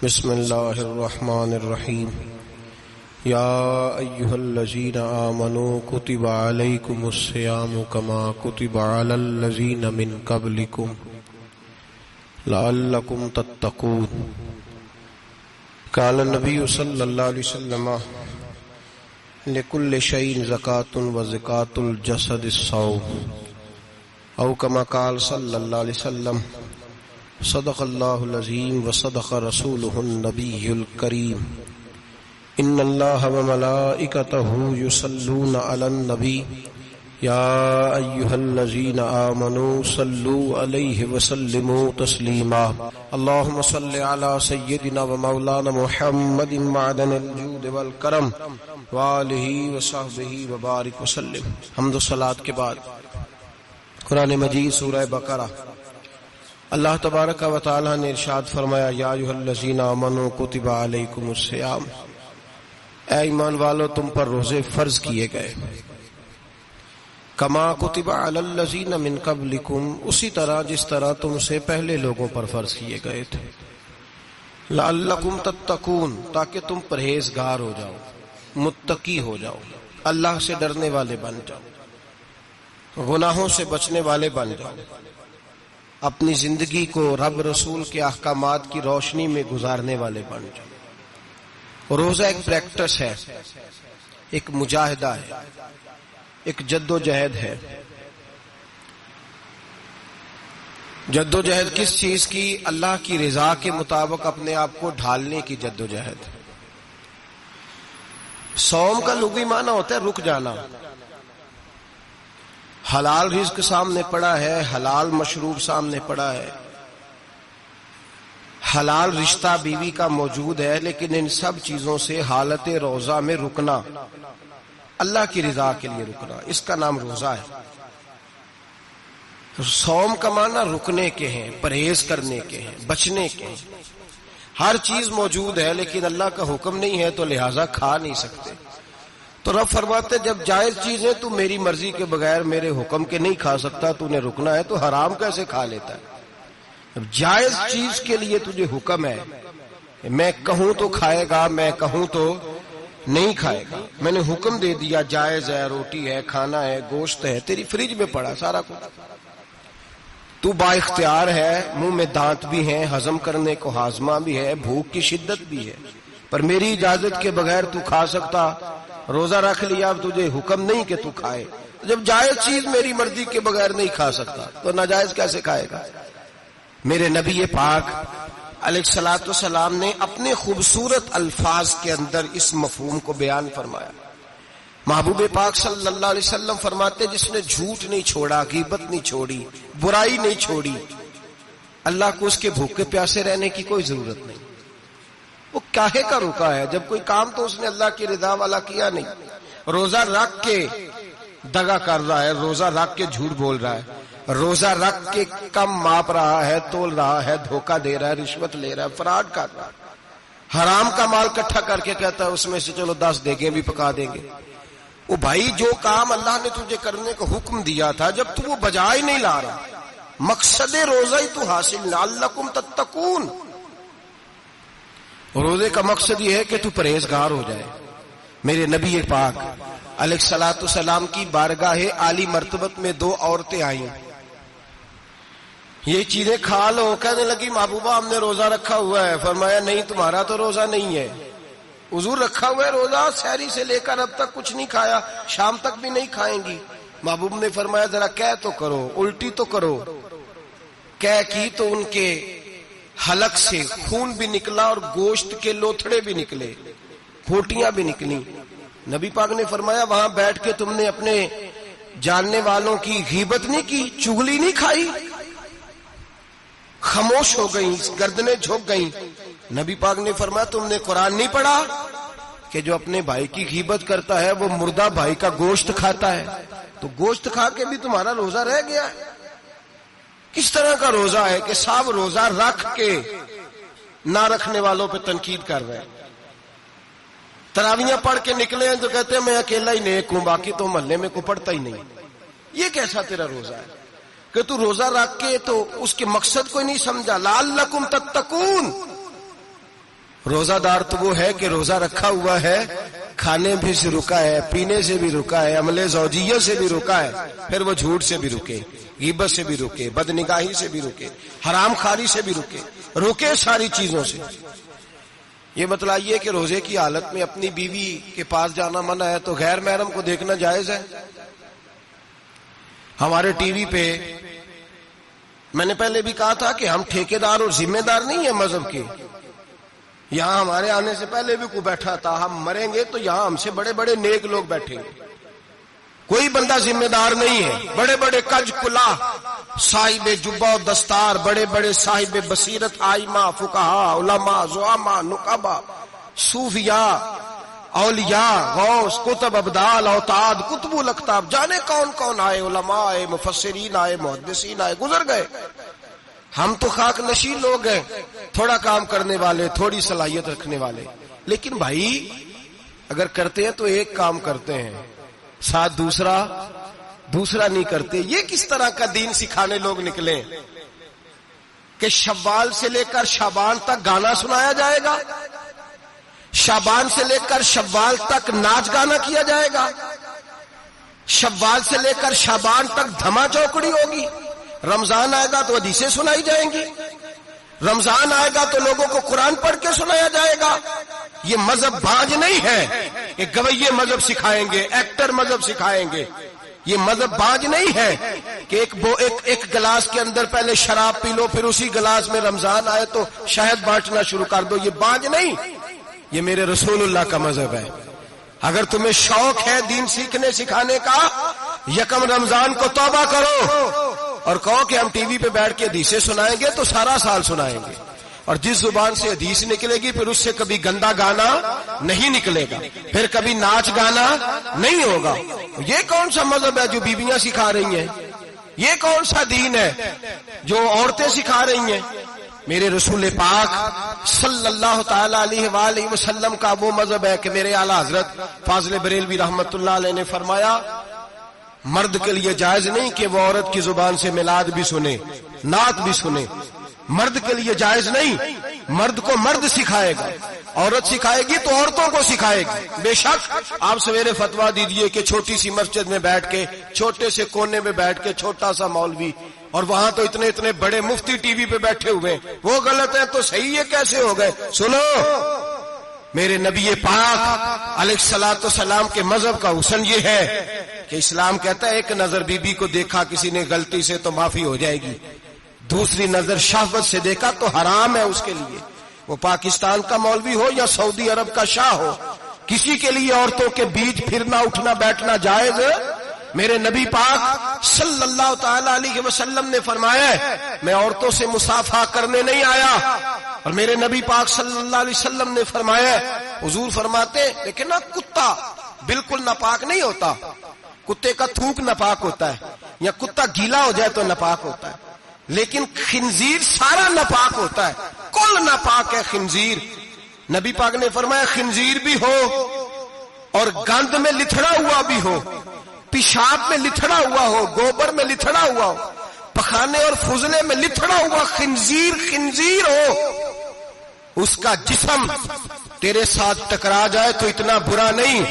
بسم اللہ الرحمن الرحیم یا ایہا الذین آمنوا کتب علیکم الصیام کما کتب علی الذین من قبلکم لعلکم تتقون۔ قال النبی صلی اللہ علیہ وسلم لکل شیء زکاۃ وزکاۃ الجسد الصوم، او کما قال صلی اللہ علیہ وسلم صدق اللہ العظیم وصدق رسولہ النبی الکریم۔ ان اللہ وملائکتہ یصلون علی النبی یا ایہا الذین آمنوا صلوا علیہ وسلموا تسلیما۔ اللہم صل علی سیدنا ومولانا محمد معدن الجود والکرم وآلہ وصحبہ وبارک وسلم۔ حمد و صلاۃ کے بعد قرآن مجید سورہ بقرہ، اللہ تبارک و تعالی نے ارشاد فرمایا یا ایھا الذین آمنوا کتب علیکم الصیام، اے ایمان والو تم پر روزے فرض کیے گئے، کما کتب علی الذین من قبلکم، اسی طرح جس طرح تم سے پہلے لوگوں پر فرض کیے گئے تھے، لعلکم تتقون، تاکہ تم پرہیزگار ہو جاؤ، متقی ہو جاؤ، اللہ سے ڈرنے والے بن جاؤ، گناہوں سے بچنے والے بن جاؤ، اپنی زندگی کو رب رسول کے احکامات کی روشنی میں گزارنے والے بن جاؤ۔ روزہ ایک پریکٹس ہے، ایک مجاہدہ ہے، ایک جد و جہد ہے۔ جد و جہد کس چیز کی؟ اللہ کی رضا کے مطابق اپنے آپ کو ڈھالنے کی جد و جہد۔ صوم کا لغوی معنی ہوتا ہے رک جانا۔ حلال رزق سامنے پڑا ہے، حلال مشروب سامنے پڑا ہے، حلال رشتہ بیوی کا موجود ہے، لیکن ان سب چیزوں سے حالت روزہ میں رکنا، اللہ کی رضا کے لیے رکنا، اس کا نام روزہ ہے۔ صوم کا معنی رکنے کے ہیں، پرہیز کرنے کے ہیں، بچنے کے ہیں۔ ہر چیز موجود ہے لیکن اللہ کا حکم نہیں ہے تو لہٰذا کھا نہیں سکتے۔ تو رب فرماتے جب جائز چیزیں تو میری مرضی کے بغیر میرے حکم کے نہیں کھا سکتا، تو نے رکنا ہے تو حرام کیسے کھا لیتا ہے؟ جب جائز چیز کے لیے تجھے حکم ہے، میں کہوں تو کھائے گا، میں کہوں تو نہیں کھائے گا، میں نے حکم دے دیا جائز ہے، روٹی ہے، کھانا ہے، گوشت ہے، تیری فریج میں پڑا سارا کچھ، تو با اختیار ہے، منہ میں دانت بھی ہیں، ہضم کرنے کو ہاضمہ بھی ہے، بھوک کی شدت بھی ہے، پر میری اجازت کے بغیر تو کھا سکتا۔ روزہ رکھ لیا، اب تجھے حکم نہیں کہ تو کھائے، جب جائز چیز میری مرضی کے بغیر نہیں کھا سکتا تو ناجائز کیسے کھائے گا؟ میرے نبی پاک علیہ الصلوۃ والسلام نے اپنے خوبصورت الفاظ کے اندر اس مفہوم کو بیان فرمایا۔ محبوب پاک صلی اللہ علیہ وسلم فرماتے جس نے جھوٹ نہیں چھوڑا، غیبت نہیں چھوڑی، برائی نہیں چھوڑی، اللہ کو اس کے بھوکے پیاسے رہنے کی کوئی ضرورت نہیں۔ وہ کاہے کا رکا ہے؟ جب کوئی کام تو اس نے اللہ کی رضا والا کیا نہیں۔ روزہ رکھ کے دغا کر رہا ہے، روزہ رکھ کے جھوٹ بول رہا ہے، روزہ رکھ کے کم ماپ رہا ہے، تول رہا ہے، دھوکہ دے رہا ہے، رشوت لے رہا ہے، فراڈ کر رہا ہے، حرام کا مال اکٹھا کر کے کہتا ہے اس میں سے چلو 10 دیگیں بھی پکا دیں گے۔ وہ بھائی جو کام اللہ نے تجھے کرنے کو حکم دیا تھا، جب تو وہ بجا ہی نہیں لا رہا، مقصد روزہ ہی تو حاصل، لعلکم تتقون۔ روزے کا مقصد یہ ہے کہ تو پرہیزگار ہو جائے۔ میرے نبی پاک علیہ الصلوۃ والسلام کی بارگاہ عالی مرتبت میں 2 عورتیں آئیں، یہ چیزیں کھا لو، کہنے لگی محبوبہ ہم نے روزہ رکھا ہوا ہے۔ فرمایا نہیں، تمہارا تو روزہ نہیں ہے، حضور رکھا ہوا ہے روزہ، سحری سے لے کر اب تک کچھ نہیں کھایا، شام تک بھی نہیں کھائیں گی۔ محبوب نے فرمایا ذرا کہہ تو کرو، الٹی تو کرو۔ کہہ کی تو ان کے حلق سے خون بھی نکلا اور گوشت کے لوتھڑے بھی نکلے، پھوٹیاں بھی نکلی۔ نبی پاک نے فرمایا وہاں بیٹھ کے تم نے اپنے جاننے والوں کی غیبت نہیں کی، چغلی نہیں کھائی؟ خاموش ہو گئیں، گردنیں جھک گئیں۔ نبی پاک نے فرمایا تم نے قرآن نہیں پڑھا کہ جو اپنے بھائی کی غیبت کرتا ہے وہ مردہ بھائی کا گوشت کھاتا ہے؟ تو گوشت کھا کے بھی تمہارا روزہ رہ گیا ہے۔ کس طرح کا روزہ ہے کہ صاحب روزہ رکھ کے نہ رکھنے والوں پہ تنقید کر رہے ہیں۔ تراویحاں پڑھ کے نکلے ہیں تو کہتے ہیں میں اکیلا ہی نیک ہوں، باقی تو محلے میں کوئی پڑھتا ہی نہیں۔ یہ کیسا تیرا روزہ ہے کہ تو روزہ رکھ کے تو اس کے مقصد کو نہیں سمجھا؟ لعلکم تتقون، روزہ دار تو وہ ہے کہ روزہ رکھا ہوا ہے، کھانے بھی سے رکا ہے، پینے سے بھی رکا ہے، عمل زوجیہ سے بھی رکا ہے، پھر وہ جھوٹ سے بھی رکے، غیبت سے بھی رکے، بدنگاہی سے بھی رکے، حرام خواری سے بھی رکے ساری چیزوں سے۔ یہ بتلائیے کہ روزے کی حالت میں اپنی بیوی کے پاس جانا منع ہے تو غیر محرم کو دیکھنا جائز ہے؟ ہمارے ٹی وی پہ میں نے پہلے بھی کہا تھا کہ ہم ٹھیکیدار اور ذمہ دار نہیں ہیں مذہب کے۔ یہاں ہمارے آنے سے پہلے بھی کوئی بیٹھا تھا، ہم مریں گے تو یہاں ہم سے بڑے بڑے نیک لوگ بیٹھیں گے، کوئی بندہ ذمہ دار نہیں ہے۔ بڑے بڑے کج کلا، صاحب جبہ و دستار، بڑے بڑے صاحب بصیرت، آئمہ، فقہاء، علماء، زعماء، نقبا، صوفیاء، اولیاء، غوث، کتب، ابدال، اوتاد، کتب الاقطاب، جانے کون کون آئے، علماء آئے، مفسرین آئے، محدثین آئے، گزر گئے۔ ہم تو خاک نشین لوگ ہیں، تھوڑا کام کرنے والے، تھوڑی صلاحیت رکھنے والے۔ لیکن بھائی اگر کرتے ہیں تو ایک کام کرتے ہیں، ساتھ دوسرا نہیں کرتے۔ یہ کس طرح کا دین سکھانے لوگ نکلے کہ شوال سے لے کر شعبان تک گانا سنایا جائے گا، شعبان سے لے کر شوال تک ناچ گانا کیا جائے گا، شوال سے لے کر شعبان تک دھما چوکڑی ہوگی، رمضان آئے گا تو حدیثیں سنائی جائیں گی، رمضان آئے گا تو لوگوں کو قرآن پڑھ کے سنایا جائے گا۔ یہ مذہب بانج نہیں ہے کہ گویے مذہب سکھائیں گے، ایکٹر مذہب سکھائیں گے۔ یہ مذہب بانج نہیں ہے کہ ایک گلاس کے اندر پہلے شراب پی لو، پھر اسی گلاس میں رمضان آئے تو شہد بانٹنا شروع کر دو۔ یہ بانج نہیں، یہ میرے رسول اللہ کا مذہب ہے۔ اگر تمہیں شوق ہے دین سیکھنے سکھانے کا، یکم رمضان کو توبہ کرو اور کہو کہ ہم ٹی وی پہ بیٹھ کے حدیثیں سنائیں گے تو سارا سال سنائیں گے، اور جس زبان سے حدیث نکلے گی پھر اس سے کبھی گندا گانا نہیں نکلے گا، پھر کبھی ناچ گانا نہیں ہوگا۔ یہ کون سا مذہب ہے جو بیویاں سکھا رہی ہیں؟ یہ کون سا دین ہے جو عورتیں سکھا رہی ہیں؟ میرے رسول پاک صلی اللہ تعالی علیہ وآلہ وسلم کا وہ مذہب ہے کہ میرے اعلیٰ حضرت فاضل بریلوی رحمت اللہ علیہ نے فرمایا، مرد کے لیے جائز نہیں کہ وہ عورت کی زبان سے میلاد بھی سنے، نعت بھی سنے۔ مرد کے لیے جائز نہیں، مرد کو مرد سکھائے گا، عورت سکھائے گی تو عورتوں کو سکھائے گی۔ بے شک آپ سویرے فتویٰ دیجئے کہ چھوٹی سی مسجد میں بیٹھ کے، چھوٹے سے کونے میں بیٹھ کے چھوٹا سا مولوی، اور وہاں تو اتنے بڑے مفتی ٹی وی پہ بیٹھے ہوئے، وہ غلط ہے تو صحیح یہ کیسے ہو گئے؟ سنو، میرے نبی پاک علیہ الصلوۃ والسلام کے مذہب کا حسن یہ ہے کہ اسلام کہتا ہے ایک نظر بی بی کو دیکھا کسی نے غلطی سے تو معافی ہو جائے گی، دوسری نظر شہوت سے دیکھا تو حرام ہے اس کے لیے، وہ پاکستان کا مولوی ہو یا سعودی عرب کا شاہ ہو، کسی کے لیے عورتوں کے بیچ پھرنا اٹھنا بیٹھنا جائز ہے۔ میرے نبی پاک صلی اللہ تعالی علیہ وسلم نے فرمایا ہے میں عورتوں سے مصافحہ کرنے نہیں آیا، اور میرے نبی پاک صلی اللہ علیہ وسلم نے فرمایا ہے، حضور فرماتے لیکن نا کتا بالکل ناپاک نہیں ہوتا، کتے کا تھوک ناپاک ہوتا ہے، یا کتا گیلا ہو جائے تو ناپاک ہوتا ہے، لیکن خنزیر سارا ناپاک ہوتا ہے، کل ناپاک ہے خنزیر۔ نبی پاک نے فرمایا خنزیر بھی ہو اور گند میں لتھڑا ہوا بھی ہو، پیشاب میں لتھڑا ہوا ہو، گوبر میں لتھڑا ہوا ہو، پخانے اور فضلے میں لتھڑا ہوا خنزیر ہو، اس کا جسم تیرے ساتھ ٹکرا جائے تو اتنا برا نہیں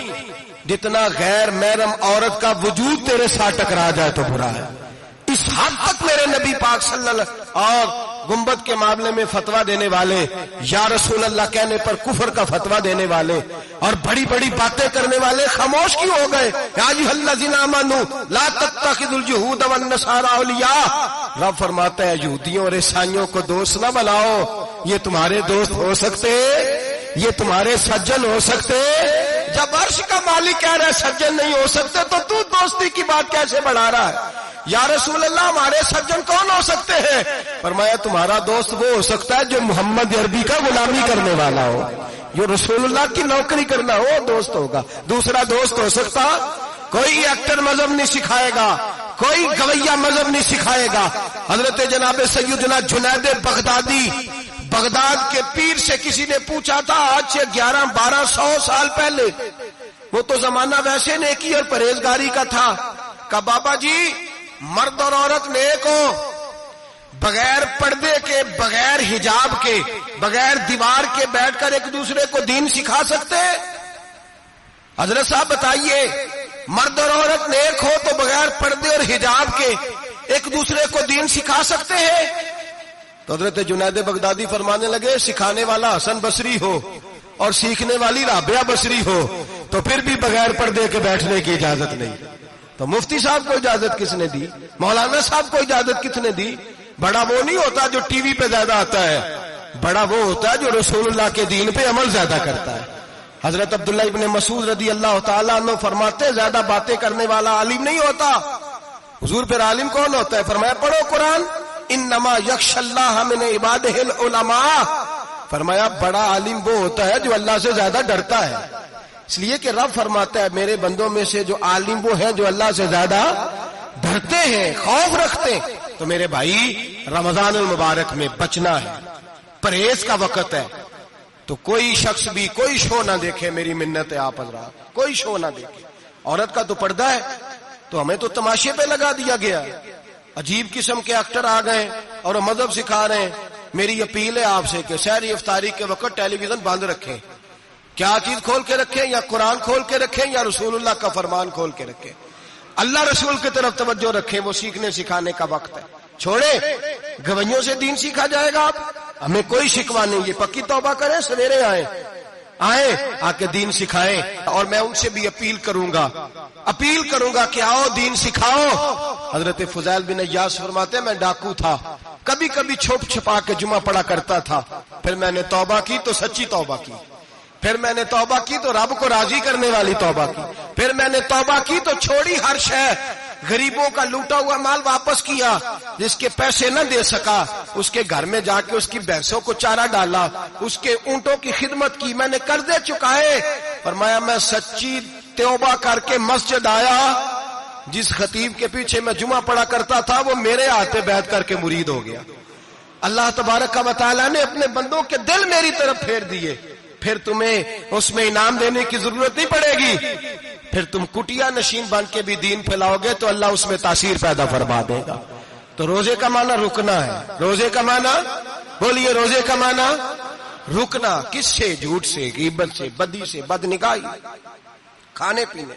جتنا غیر محرم عورت کا وجود تیرے ساتھ ٹکرا جائے تو برا ہے۔ اس حد تک میرے نبی پاک صلی اللہ اور گنبد کے معاملے میں فتویٰ دینے والے، یا رسول اللہ کہنے پر کفر کا فتویٰ دینے والے اور بڑی بڑی باتیں کرنے والے خاموش کیوں ہو گئے؟ یا ایھا الذین آمنوا لا تتخذوا اليہود والنصارى اولیاء، رب فرماتا ہے یہودیوں اور عیسائیوں کو دوست نہ بناؤ، یہ تمہارے دوست ہو سکتے، یہ تمہارے سجن ہو سکتے؟ جب عرش کا مالک کہہ رہا ہے سجن نہیں ہو سکتے تو دوستی کی بات کیسے بڑھا رہا ہے؟ یا رسول اللہ ہمارے سجن کون ہو سکتے ہیں؟ فرمایا تمہارا دوست وہ ہو سکتا ہے جو محمد عربی کا غلامی کرنے والا ہو، جو رسول اللہ کی نوکری کرنا ہو دوست ہوگا، دوسرا دوست ہو سکتا؟ کوئی ایکٹر مذہب نہیں سکھائے گا، کوئی گویہ مذہب نہیں سکھائے گا۔ حضرت جناب سیدنا جنید بغدادی، بغداد کے پیر سے کسی نے پوچھا تھا آج سے 1100-1200 سال پہلے، وہ تو زمانہ ویسے نیکی اور پرہیزگاری کا تھا، کہا بابا جی مرد اور عورت نیک ہو، بغیر پردے کے، بغیر حجاب کے، بغیر دیوار کے بیٹھ کر ایک دوسرے کو دین سکھا سکتے ہیں؟ حضرت صاحب بتائیے، مرد اور عورت نیک ہو تو بغیر پردے اور حجاب کے ایک دوسرے کو دین سکھا سکتے ہیں؟ تو حضرت جنید بغدادی فرمانے لگے سکھانے والا حسن بصری ہو اور سیکھنے والی رابعہ بصری ہو تو پھر بھی بغیر پردے کے بیٹھنے کی اجازت نہیں۔ تو مفتی صاحب کو اجازت کس نے دی؟ مولانا صاحب کو اجازت کس نے دی؟ بڑا وہ نہیں ہوتا جو ٹی وی پہ زیادہ آتا ہے، بڑا وہ ہوتا ہے جو رسول اللہ کے دین پہ عمل زیادہ کرتا ہے۔ حضرت عبداللہ ابن مسعود رضی اللہ تعالیٰ عنہ فرماتے زیادہ باتیں کرنے والا عالم نہیں ہوتا۔ حضور پھر عالم کون ہوتا ہے؟ فرمایا پڑھو قرآن، انما یخشی اللہ من عبادہ العلماء۔ فرمایا بڑا عالم وہ ہوتا ہے جو اللہ سے زیادہ ڈرتا ہے، اس لیے کہ رب فرماتا ہے میرے بندوں میں سے جو عالم وہ ہیں جو اللہ سے زیادہ ڈرتے ہیں، خوف رکھتے ہیں۔ تو میرے بھائی رمضان المبارک میں بچنا ہے، پرہیز کا وقت ہے، تو کوئی شخص بھی کوئی شو نہ دیکھے، میری منت ہے آپ حضرات، کوئی شو نہ دیکھے۔ عورت کا تو پردہ ہے، تو ہمیں تو تماشے پہ لگا دیا گیا، عجیب قسم کے ایکٹر آ گئے اور مذہب سکھا رہے ہیں۔ میری اپیل ہے آپ سے کہ سحری افطاری کے وقت ٹیلی ویژن بند رکھیں، کیا چیز کھول کے رکھیں؟ یا قرآن کھول کے رکھیں یا رسول اللہ کا فرمان کھول کے رکھیں، اللہ رسول کی طرف توجہ رکھیں، وہ سیکھنے سکھانے کا وقت ہے۔ چھوڑیں گویوں سے دین سیکھا جائے گا، آپ ہمیں کوئی شکوہ نہیں، یہ پکی توبہ کریں، سویرے آئیں آ کے دین سکھائیں۔ اور میں ان سے بھی اپیل کروں گا کہ آؤ دین سکھاؤ۔ حضرت فضیل بن عیاض فرماتے ہیں میں ڈاکو تھا، کبھی کبھی چھپ چھپا کے جمعہ پڑھا کرتا تھا، پھر میں نے توبہ کی تو سچی توبہ کی، پھر میں نے توبہ کی تو رب کو راضی کرنے والی توبہ کی، پھر میں نے توبہ کی تو چھوڑی ہر شے، غریبوں کا لوٹا ہوا مال واپس کیا، جس کے پیسے نہ دے سکا اس کے گھر میں جا کے اس کی بھینسوں کو چارہ ڈالا، اس کے اونٹوں کی خدمت کی، میں نے قرضے چکائے۔ فرمایا میں سچی توبہ کر کے مسجد آیا، جس خطیب کے پیچھے میں جمعہ پڑھا کرتا تھا وہ میرے ہاتھ بیعت کر کے مرید ہو گیا۔ اللہ تبارک و تعالیٰ نے اپنے بندوں کے دل میری طرف پھیر دیے، پھر تمہیں اس میں انعام دینے کی ضرورت نہیں پڑے گی، پھر تم کٹیا نشین بن کے بھی دین پھیلاؤ گے تو اللہ اس میں تاثیر پیدا فرما دے گا۔ تو روزے کا معنی رکنا ہے، روزے کا معنی بولیے، روزے کا معنی رکنا، کس سے؟ جھوٹ سے، غیبت سے، بدی سے، بدنگاہی، کھانے پینے۔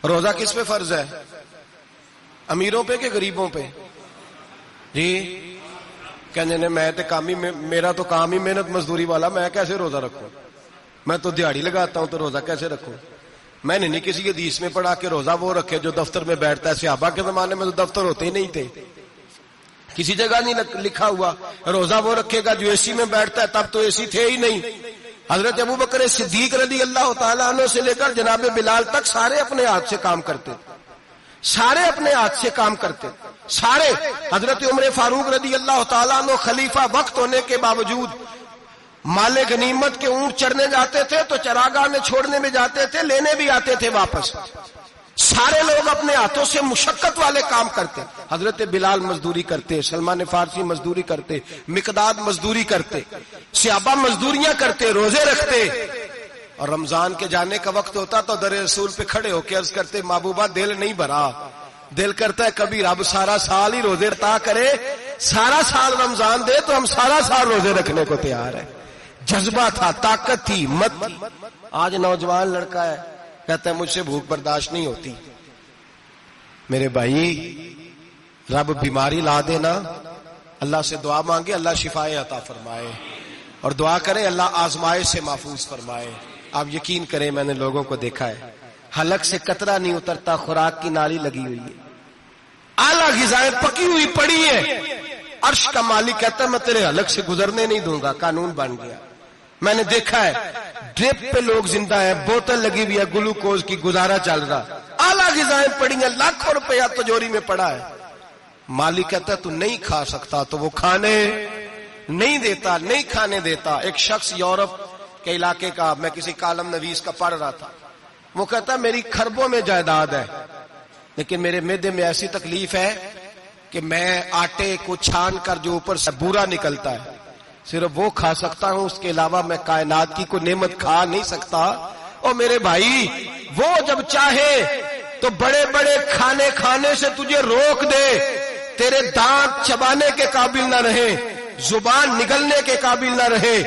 روزہ کس پہ فرض ہے؟ امیروں پہ کہ غریبوں پہ؟ جی کہنے میں تو کام ہی، میرا تو کام ہی محنت مزدوری والا، میں کیسے روزہ رکھوں؟ میں تو دیہڑی لگاتا ہوں تو روزہ کیسے رکھوں؟ میں نے نہیں کسی حدیث میں پڑھا کہ روزہ وہ رکھے جو دفتر میں بیٹھتا ہے۔ صحابہ کے زمانے میں تو دفتر ہوتے ہی نہیں تھے، کسی جگہ نہیں لکھا ہوا روزہ وہ رکھے گا جو اے سی میں بیٹھتا ہے، تب تو اے سی تھے ہی نہیں۔ حضرت ابوبکر صدیق رضی اللہ تعالیٰ عنہ سے لے کر جناب بلال تک سارے اپنے ہاتھ سے کام کرتے، سارے اپنے ہاتھ سے کام کرتے، سارے۔ حضرت عمر فاروق رضی اللہ تعالیٰ عنہ خلیفہ وقت ہونے کے باوجود مال غنیمت کے اونٹ چرنے جاتے تھے تو چراگاہ میں چھوڑنے میں جاتے تھے، لینے بھی آتے تھے واپس۔ سارے لوگ اپنے ہاتھوں سے مشقت والے کام کرتے، حضرت بلال مزدوری کرتے، سلمان فارسی مزدوری کرتے، مقداد مزدوری کرتے، صحابہ مزدوریاں کرتے، روزے رکھتے۔ اور رمضان کے جانے کا وقت ہوتا تو در رسول پہ کھڑے ہو کے عرض کرتے محبوبہ دل نہیں بھرا، دل کرتا ہے کبھی رب سارا سال ہی روزے عطا کرے، سارا سال رمضان دے تو ہم سارا سال روزے رکھنے کو تیار ہیں۔ جذبہ تھا، طاقت تھی، ہمت تھی۔ آج نوجوان لڑکا ہے کہتا ہے مجھ سے بھوک برداشت نہیں ہوتی۔ میرے بھائی رب بیماری لا دینا، اللہ سے دعا مانگے اللہ شفائے عطا فرمائے، اور دعا کریں اللہ آزمائش سے محفوظ فرمائے۔ آپ یقین کریں میں نے لوگوں کو دیکھا ہے حلق سے قطرہ نہیں اترتا، خوراک کی نالی لگی ہوئی ہے، اعلیٰ غذائیں پکی ہوئی پڑی ہے، عرش کا مالک کہتا ہے میں تیرے حلق سے گزرنے نہیں دوں گا، قانون بن گیا۔ میں نے دیکھا ہے ڈرپ پہ لوگ زندہ ہیں، بوتل لگی ہوئی ہے، گلوکوز کی، گزارا چل رہا، اعلیٰ غذائیں پڑی ہیں، لاکھوں روپیہ تجوری میں پڑا ہے۔ مالک کہتا ہے تو نہیں کھا سکتا، تو وہ کھانے نہیں دیتا، نہیں کھانے دیتا۔ ایک شخص یورپ کے علاقے کا، میں کسی کالم نویس کا پڑھ رہا تھا، وہ کہتا ہے میری خربوں میں جائیداد ہے لیکن میرے معدے میں ایسی تکلیف ہے کہ میں آٹے کو چھان کر جو اوپر سے بورا نکلتا ہے صرف وہ کھا سکتا ہوں، اس کے علاوہ میں کائنات کی کوئی نعمت کھا نہیں سکتا۔ اور میرے بھائی وہ جب چاہے تو بڑے بڑے کھانے کھانے سے تجھے روک دے، تیرے دانت چبانے کے قابل نہ رہے، زبان نگلنے کے قابل نہ رہے،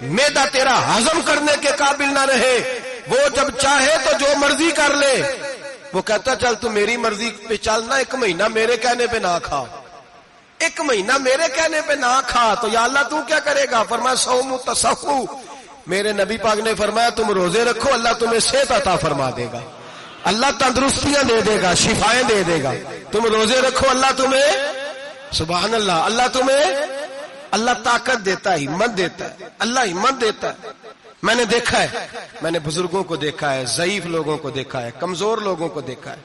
معدہ تیرا ہضم کرنے کے قابل نہ رہے، وہ جب چاہے تو جو مرضی کر لے، وہ کہتا چل تو میری مرضی پہ چلنا، 1 مہینہ میرے کہنے پہ نہ کھا، 1 مہینہ میرے کہنے پہ نہ کھا، تو یا اللہ تو کیا کرے گا؟ فرمایا صوم تصحو، میرے نبی پاک نے فرمایا تم روزے رکھو، اللہ تمہیں صحت عطا فرما دے گا، اللہ تندرستیاں دے دے گا، شفائیں دے دے گا۔ تم روزے رکھو، اللہ تمہیں، سبحان اللہ، اللہ تمہیں، اللہ طاقت دیتا ہے، ہمت دیتا ہے، اللہ ہمت دیتا ہے۔ میں نے دیکھا ہے، میں نے بزرگوں کو دیکھا ہے، ضعیف لوگوں کو دیکھا ہے، کمزور لوگوں کو دیکھا ہے،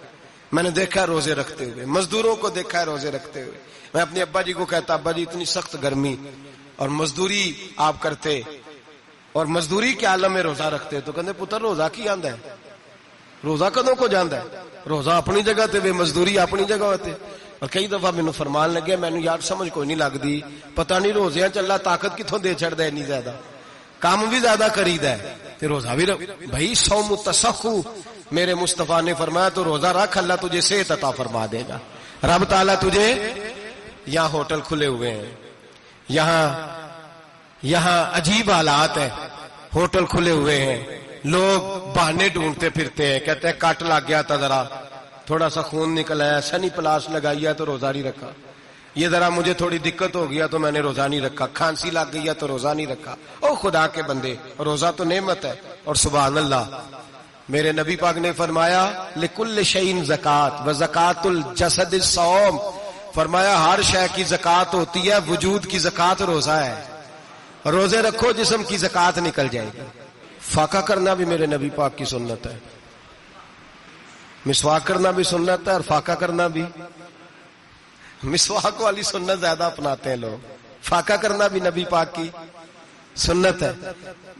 میں نے دیکھا ہے روزے رکھتے ہوئے، مزدوروں کو دیکھا ہے روزے رکھتے ہوئے۔ میں اپنے ابا جی کو کہتا ابا جی اتنی سخت گرمی اور مزدوری آپ کرتے اور مزدوری کے عالم میں روزہ رکھتے، تو کہتے پتر روزہ کی آندا ہے، روزہ کدوں کو جاندا ہے، روزہ اپنی جگہ تے، مزدوری اپنی جگہ ہوتے۔ اور کئی دفعہ مینوں فرمان لگے، مینوں یار سمجھ کوئی نہیں لگدی، پتہ نہیں روزیاں چ اللہ طاقت کتھوں دے چھڑدا ہے، اتنی زیادہ کام بھی زیادہ کریدا ہے تے روزہ بھی بھائی صوم تصحو، میرے مصطفیٰ نے فرمایا تو روزہ رکھ، اللہ تجھے صحت عطا فرما دے گا۔ رب تعالیٰ تجھے، یہاں ہوٹل کھلے ہوئے ہیں، یہاں عجیب حالات ہیں، ہوٹل کھلے ہوئے ہیں، لوگ بہانے ڈھونڈتے پھرتے ہیں، کہتے ہیں کٹ لگ گیا تھا، ذرا تھوڑا سا خون نکل آیا، سنی پلاس لگائی ہے تو روزہ نہیں رکھا، یہ ذرا مجھے تھوڑی دقت ہو گیا تو میں نے روزہ نہیں رکھا، کھانسی لگ گئی ہے تو روزہ نہیں رکھا۔ او خدا کے بندے، روزہ تو نعمت ہے۔ اور سبحان اللہ، میرے نبی پاک نے فرمایا لکل شیء زکات و زکات الجسد الصوم، فرمایا ہر شے کی زکات ہوتی ہے، وجود کی زکات روزہ ہے، روزے رکھو جسم کی زکات نکل جائے گی۔ فاقہ کرنا بھی میرے نبی پاک کی سنت ہے، مسواک کرنا بھی سنت ہے، اور فاقہ کرنا بھی، مسواک والی سنت زیادہ اپناتے ہیں لوگ، فاقہ کرنا بھی نبی پاک کی سنت ہے۔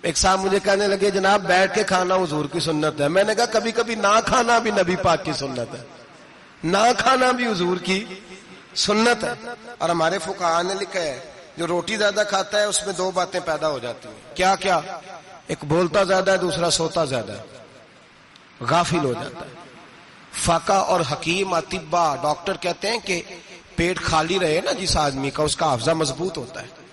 ایک صاحب مجھے کہنے لگے جناب بیٹھ کے کھانا حضور کی سنت ہے، میں نے کہا کبھی کبھی نہ کھانا بھی نبی پاک کی سنت ہے، نہ کھانا بھی حضور کی سنت ہے۔ اور ہمارے فقہاء نے لکھا ہے جو روٹی زیادہ کھاتا ہے اس میں 2 باتیں پیدا ہو جاتی ہیں، کیا کیا؟ ایک بولتا زیادہ ہے، دوسرا سوتا زیادہ ہے، غافل ہو جاتا ہے۔ فقہ اور حکیم اطباء ڈاکٹر کہتے ہیں کہ پیٹ خالی رہے نا جس آدمی کا، اس کا حافظہ مضبوط ہوتا ہے،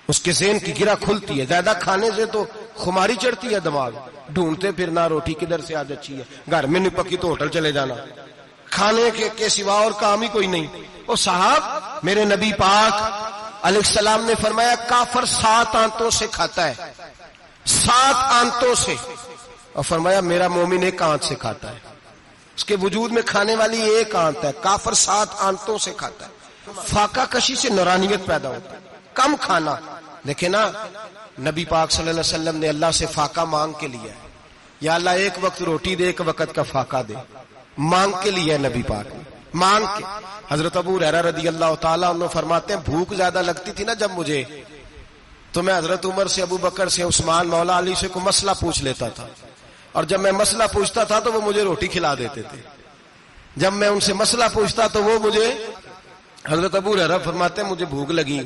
اس کے ذہن کی گرہ کھلتی ہے۔ زیادہ کھانے سے تو خماری چڑھتی ہے، دماغ ڈھونڈتے پھرنا روٹی کدھر سے آج اچھی ہے، گھر میں نہیں پکی تو ہوٹل چلے جانا، کھانے کے سوا اور کام ہی کوئی نہیں۔ او صاحب، میرے نبی پاک علیہ السلام نے فرمایا کافر 7 آنتوں سے کھاتا ہے، 7 آنتوں سے، اور فرمایا میرا مومن 1 آنت سے کھاتا ہے، اس کے وجود میں کھانے والی 1 آنت ہے، کافر 7 آنتوں سے کھاتا ہے۔ فاقہ کشی سے نورانیت پیدا ہوتا ہے، کم کھانا۔ دیکھیں نا، نبی پاک صلی اللہ علیہ وسلم نے اللہ سے فاقہ مانگ کے لیا ہے، یا اللہ 1 وقت روٹی دے، 1 وقت کا فاقہ دے، مانگ کے لیا ہے نبی پاک نے، مانگ کے۔ حضرت ابو ہریرہ رضی اللہ تعالیٰ عنہ فرماتے ہیں بھوک زیادہ لگتی تھی نا جب مجھے، تو میں حضرت عمر سے، ابو بکر سے، عثمان، مولا علی سے کوئی مسئلہ پوچھ لیتا تھا، اور جب میں مسئلہ پوچھتا تھا تو وہ مجھے روٹی کھلا دیتے تھے، جب میں ان سے مسئلہ پوچھتا تو وہ مجھے، حضرت ابو ہریرہ فرماتے ہیں مجھے بھوک لگی،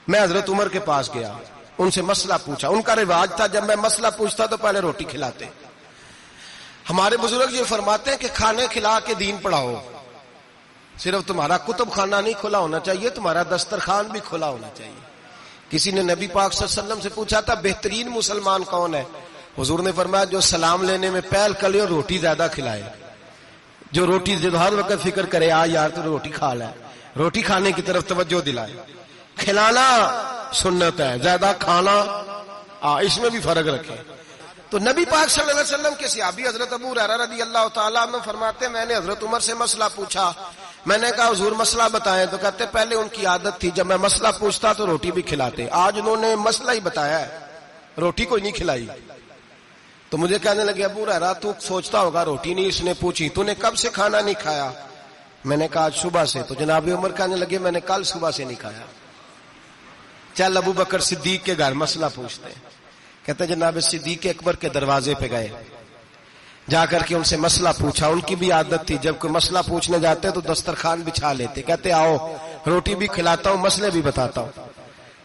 میں حضرت عمر کے پاس گیا، ان سے مسئلہ پوچھا، ان کا رواج تھا جب میں مسئلہ پوچھتا تو پہلے روٹی کھلاتے۔ ہمارے بزرگ یہ فرماتے ہیں کہ کھانے کھلا کے دین پڑھاؤ، صرف تمہارا کتب خانہ نہیں کھلا ہونا چاہیے، تمہارا دسترخوان بھی کھلا ہونا چاہیے۔ کسی نے نبی پاک صلی اللہ علیہ وسلم سے پوچھا تھا بہترین مسلمان کون ہے؟ حضور نے فرمایا جو سلام لینے میں پہل کرے اور روٹی زیادہ کھلائے، جو روٹی ہر وقت فکر کرے آ یار تو روٹی کھا لے، روٹی کھانے کی طرف توجہ دلائے۔ کھلانا سنت ہے، زیادہ کھانا اس میں بھی فرق رکھے۔ تو نبی پاک صلی اللہ علیہ وسلم کے صحابی حضرت ابو ہریرہ رضی اللہ تعالیٰ عنہ فرماتے ہیں میں نے حضرت عمر سے مسئلہ پوچھا، میں نے کہا حضور مسئلہ بتائیں، تو کہتے پہلے ان کی عادت تھی جب میں مسئلہ پوچھتا تو روٹی بھی کھلاتے، آج انہوں نے مسئلہ ہی بتایا ہے، روٹی کوئی نہیں کھلائی۔ تو مجھے کہنے لگے ابو ہریرہ تو سوچتا ہوگا روٹی نہیں اس نے پوچھی، تو نے کب سے کھانا نہیں کھایا؟ میں نے کہا آج صبح سے۔ تو جناب عمر کہنے لگے میں نے کل صبح سے نہیں کھایا۔ چل ابو بکر صدیق کے گھر مسئلہ پوچھتے ہیں، کہتے جناب صدیق اکبر کے دروازے پہ گئے، جا کر کے ان سے مسئلہ پوچھا۔ ان کی بھی عادت تھی جب کوئی مسئلہ پوچھنے جاتے تو دسترخوان بچھا لیتے، کہتے آؤ روٹی بھی کھلاتا ہوں مسئلے بھی بتاتا ہوں۔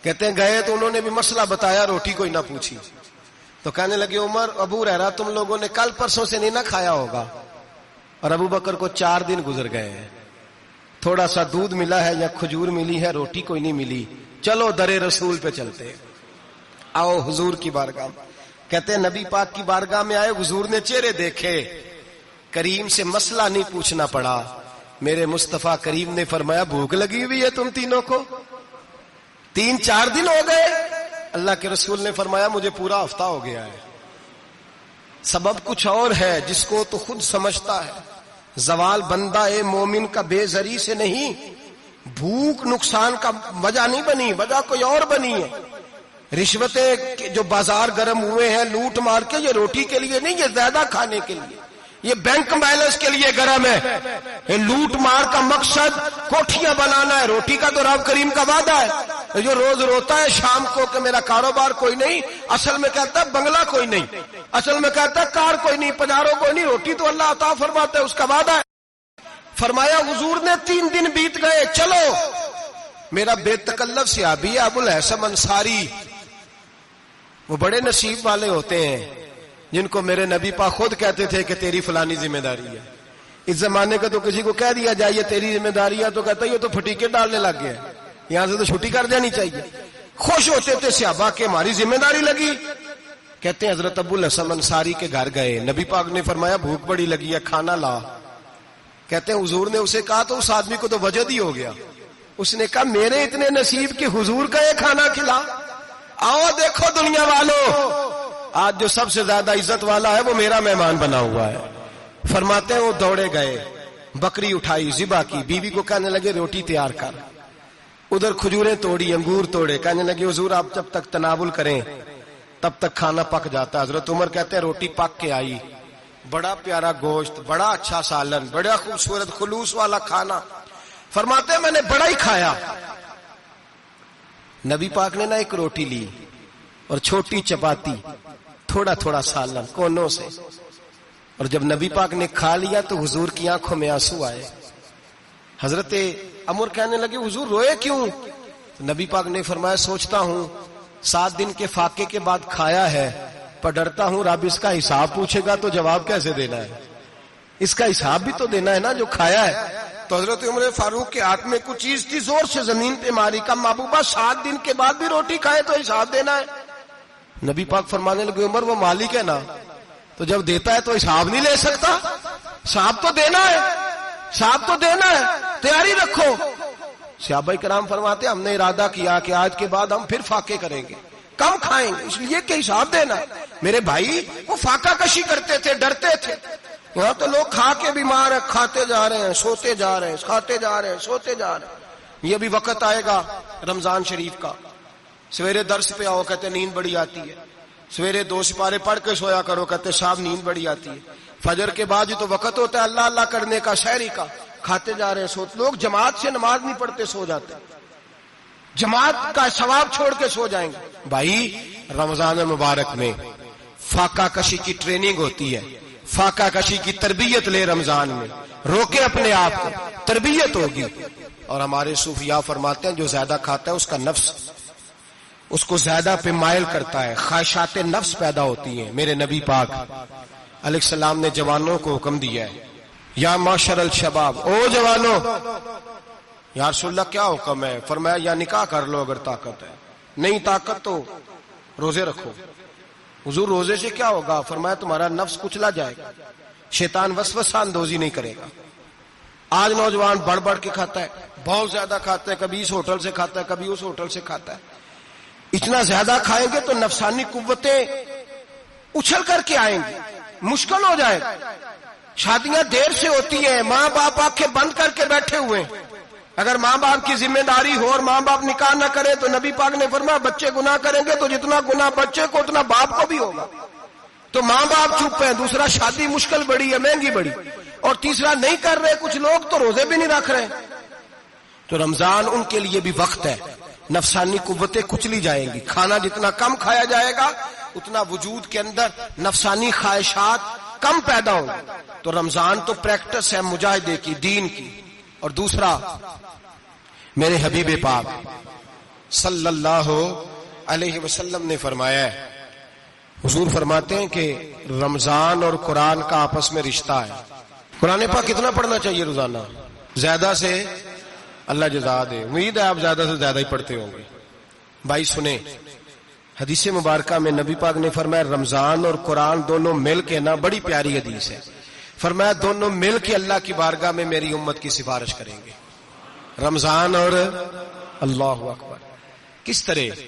کہتے ہیں گئے تو انہوں نے بھی مسئلہ بتایا، روٹی کوئی نہ پوچھی۔ تو کہنے لگے عمر ابو ہریرہ تم لوگوں نے کل پرسوں سے نہیں نہ کھایا ہوگا، اور ابو بکر کو 4 دن گزر گئے ہیں۔ تھوڑا سا دودھ ملا ہے یا کھجور ملی ہے، روٹی کوئی نہیں ملی، چلو در رسول پہ چلتے، آؤ حضور کی بارگاہ میں۔ کہتے ہیں نبی پاک کی بارگاہ میں آئے، حضور نے چہرے دیکھے، کریم سے مسئلہ نہیں پوچھنا پڑا، میرے مصطفیٰ کریم نے فرمایا بھوک لگی ہوئی ہے تم تینوں کو؟ 3-4 دن ہو گئے؟ اللہ کے رسول نے فرمایا مجھے پورا ہفتہ ہو گیا ہے۔ سبب کچھ اور ہے جس کو تو خود سمجھتا ہے، زوال بندہ مومن کا بے زری سے نہیں، بھوک نقصان کا وجہ نہیں بنی، وجہ کوئی اور بنی ہے۔ رشوتیں جو بازار گرم ہوئے ہیں لوٹ مار کے، یہ روٹی کے لیے نہیں، یہ زیادہ کھانے کے لیے، یہ بینک بیلنس کے لیے گرم ہے۔ یہ لوٹ مار کا مقصد کوٹھیاں بنانا ہے، روٹی کا تو رب کریم کا وعدہ ہے۔ جو روز روتا ہے شام کو کہ میرا کاروبار کوئی نہیں، اصل میں کہتا ہے بنگلہ کوئی نہیں، اصل میں کہتا ہے کار کوئی نہیں، پجاروں کوئی نہیں، روٹی تو اللہ عطا فرماتا ہے، اس کا وعدہ ہے۔ فرمایا حضور نے 3 دن بیت گئے، چلو۔ میرا بے تکلف صحابی ہے ابو الحسن انصاری، وہ بڑے نصیب والے ہوتے ہیں جن کو میرے نبی پاک خود کہتے تھے کہ تیری فلانی ذمہ داری ہے۔ اس زمانے کا تو کسی کو کہہ دیا جائے تیری ذمہ داری ہے تو کہتا ہے یہ تو پھٹیکے ڈالنے لگ گیا، یہاں سے تو چھٹی کر جانی چاہیے۔ خوش ہوتے تھے صحابہ کہ ہماری ذمہ داری لگی۔ کہتے ہیں حضرت ابو الحسن انصاری کے گھر گئے، نبی پاک نے فرمایا بھوک بڑی لگی ہے، کھانا لا۔ کہتے ہیں حضور نے اسے کہا تو اس آدمی کو تو وجد ہی ہو گیا، اس نے کہا میرے اتنے نصیب کہ حضور کا یہ کھانا کھلا۔ آؤ دیکھو دنیا والوں، آج جو سب سے زیادہ عزت والا ہے وہ میرا مہمان بنا ہوا ہے۔ فرماتے ہیں وہ دوڑے گئے، بکری اٹھائی، ذبح کی، بیوی کو کہنے لگے روٹی تیار کر، ادھر کھجوریں توڑی، انگور توڑے، کہنے لگے حضور آپ جب تک تناول کریں تب تک کھانا پک جاتا ہے۔ حضرت عمر کہتے ہیں روٹی پک کے آئی، بڑا پیارا گوشت، بڑا اچھا سالن، بڑا خوبصورت خلوص والا کھانا۔ فرماتے ہیں میں نے بڑا ہی کھایا۔ نبی پاک نے نہ ایک روٹی لی اور چھوٹی چپاتی، تھوڑا تھوڑا سالن کونوں سے، اور جب نبی پاک نے کھا لیا تو حضور کی آنکھوں میں آنسو آئے۔ حضرت عمر کہنے لگے حضور روئے کیوں؟ نبی پاک نے فرمایا سوچتا ہوں 7 دن کے فاقے کے بعد کھایا ہے، پر ڈرتا ہوں رب اس کا حساب پوچھے گا تو جواب کیسے دینا ہے، اس کا حساب بھی تو دینا ہے نا جو کھایا ہے۔ تو حضرت عمر فاروق کے ہاتھ میں کچھ چیز تھی، زور سے زمین پہ ماری، کا محبوبہ 7 دن کے بعد بھی روٹی کھائے تو حساب دینا ہے۔ نبی پاک فرمانے لگے عمر وہ مالک ہے نا، تو جب دیتا ہے تو حساب نہیں لے سکتا، حساب تو دینا ہے، حساب تو دینا ہے، تیاری رکھو۔ صحابہ کرام فرماتے ہم نے ارادہ کیا کہ آج کے بعد ہم پھر فاقے کریں گے، کم کھائیں گے، اس لیے کہ حساب دینا ہے۔ میرے بھائی وہ فاقہ کشی کرتے تھے، ڈرتے تھے۔ یہاں تو لوگ کھا کے بیمار ہیں، کھاتے جا رہے ہیں، سوتے جا رہے ہیں، کھاتے جا رہے ہیں، سوتے جا رہے ہیں۔ یہ بھی وقت آئے گا رمضان شریف کا، سویرے درس پہ آؤ کہتے نیند بڑی آتی ہے، سویرے 2 سپارے پڑھ کے سویا کرو کہتے صاحب نیند بڑی آتی ہے، فجر کے بعد جو تو وقت ہوتا ہے اللہ اللہ کرنے کا، شہری کا، کھاتے جا رہے ہیں، سوتے۔ لوگ جماعت سے نماز نہیں پڑھتے سو جاتے، جماعت کا ثواب چھوڑ کے سو جائیں گے۔ بھائی رمضان مبارک میں فاقہ کشی کی ٹریننگ ہوتی ہے، فاقہ کشی کی تربیت لے، رمضان میں روکے اپنے آپ کو، تربیت ہوگی۔ اور ہمارے صوفیاء فرماتے ہیں جو زیادہ کھاتا ہے اس کا نفس اس کو زیادہ پہ مائل کرتا ہے، خواہشات نفس پیدا ہوتی ہیں۔ میرے نبی پاک علیہ السلام نے جوانوں کو حکم دیا ہے یا معاشر الشباب، او جوانوں، یا رسول اللہ کیا حکم ہے؟ فرمایا یا نکاح کر لو اگر طاقت ہے، نہیں طاقت تو روزے رکھو۔ حضور روزے سے کیا ہوگا؟ فرمایا تمہارا نفس کچلا جائے گا، شیطان وسوسہ اندوزی نہیں کرے گا۔ آج نوجوان بڑھ بڑھ کے کھاتا ہے، بہت زیادہ کھاتا ہے، کبھی اس ہوٹل سے کھاتا ہے، کبھی اس ہوٹل سے کھاتا ہے۔ اتنا زیادہ کھائیں گے تو نفسانی قوتیں اچھل کر کے آئیں گی، مشکل ہو جائے گا۔ شادیاں دیر سے ہوتی ہیں، ماں باپ آنکھیں بند کر کے بیٹھے ہوئے ہیں۔ اگر ماں باپ کی ذمہ داری ہو اور ماں باپ نکاح نہ کرے تو نبی پاک نے فرمایا بچے گناہ کریں گے تو جتنا گناہ بچے کو اتنا باپ کو بھی ہوگا۔ تو ماں باپ چپ ہیں، دوسرا شادی مشکل بڑی ہے، مہنگی بڑی، اور تیسرا نہیں کر رہے کچھ لوگ تو روزے بھی نہیں رکھ رہے۔ تو رمضان ان کے لیے بھی وقت ہے، نفسانی قوتیں کچلی جائیں گی، کھانا جتنا کم کھایا جائے گا اتنا وجود کے اندر نفسانی خواہشات کم پیدا ہوں گی۔ تو رمضان تو پریکٹس ہے مجاہدے کی، دین کی۔ اور دوسرا میرے حبیب پاک صلی اللہ علیہ وسلم نے فرمایا ہے، حضور فرماتے ہیں کہ رمضان اور قرآن کا آپس میں رشتہ ہے۔ قرآن پاک کتنا پڑھنا چاہیے روزانہ؟ زیادہ سے اللہ جزا دے. امید ہے آپ زیادہ سے زیادہ ہی پڑھتے ہوں گے. بھائی سنیں، حدیث مبارکہ میں نبی پاک نے فرمایا رمضان اور قرآن دونوں مل کے نا، بڑی پیاری حدیث ہے، فرمایا دونوں مل کے اللہ کی بارگاہ میں میری امت کی سفارش کریں گے. رمضان اور اللہ اکبر. کس طرح؟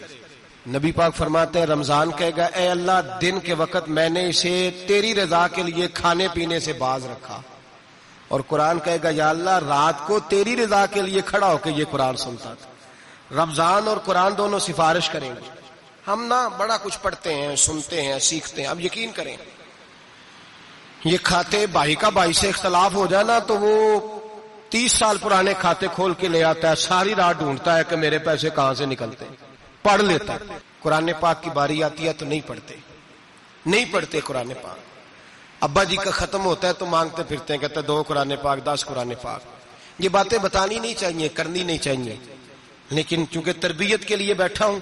نبی پاک فرماتے ہیں رمضان کہے گا اے اللہ دن کے وقت میں نے اسے تیری رضا کے لیے کھانے پینے سے باز رکھا، اور قرآن کہے گا یا اللہ رات کو تیری رضا کے لیے کھڑا ہو کے یہ قرآن سنتا تھا. رمضان اور قرآن دونوں سفارش کریں گے. ہم نا بڑا کچھ پڑھتے ہیں، سنتے ہیں، سیکھتے ہیں. اب یقین کریں یہ کھاتے بھائی کا بھائی سے اختلاف ہو جانا تو وہ 30 سال پرانے کھاتے کھول کے لے آتا ہے، ساری رات ڈھونڈتا ہے کہ میرے پیسے کہاں سے نکلتے ہیں، پڑھ لیتا ہے. قرآن پاک کی باری آتی ہے تو نہیں پڑھتے قرآن پاک. ابا جی کا ختم ہوتا ہے تو مانگتے پھرتے ہیں، کہتے 2 قرآن پاک 10 قرآن پاک. یہ باتیں بتانی نہیں چاہیے، کرنی نہیں چاہیے، لیکن چونکہ تربیت کے لیے بیٹھا ہوں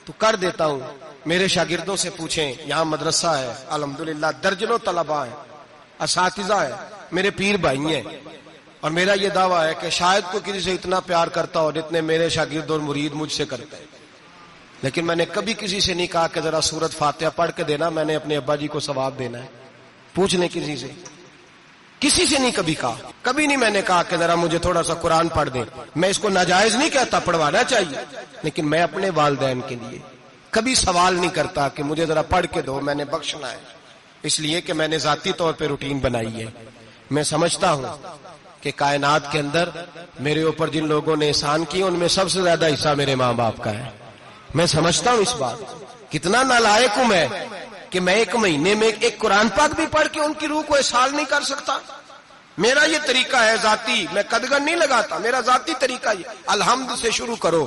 تو کر دیتا ہوں. میرے شاگردوں سے پوچھیں، یہاں مدرسہ ہے الحمدللہ، درجنوں طلباء ہیں، اساتذہ ہیں، میرے پیر بھائی ہیں، اور میرا یہ دعویٰ ہے کہ شاید کوئی کسی سے اتنا پیار کرتا ہو جتنے میرے شاگرد اور مرید مجھ سے کرتے ہیں. لیکن میں نے کبھی کسی سے نہیں کہا کہ ذرا سورت فاتحہ پڑھ کے دینا، میں نے اپنے ابا جی کو ثواب دینا ہے. پوچھ لیں کسی سے، کسی سے نہیں کبھی کہا، کبھی نہیں میں نے کہا کہ ذرا مجھے تھوڑا سا قرآن پڑھ دیں. میں اس کو ناجائز نہیں کہتا، پڑھوانا چاہیے، لیکن میں اپنے والدین کے لیے کبھی سوال نہیں کرتا کہ مجھے ذرا پڑھ کے دو، میں نے بخشنا ہے، اس لیے کہ میں نے ذاتی طور پہ روٹین بنائی ہے. میں سمجھتا ہوں کہ کائنات کے اندر میرے اوپر جن لوگوں نے احسان کیے ان میں سب سے زیادہ حصہ میرے ماں باپ کا ہے. میں سمجھتا ہوں اس بات، کتنا نالائق ہوں میں کہ میں 1 مہینے میں ایک قرآن پاک بھی پڑھ کے ان کی روح کو احسان نہیں کر سکتا. میرا یہ طریقہ ہے ذاتی، میں قدغن نہیں لگاتا، میرا ذاتی طریقہ یہ الحمد سے شروع کرو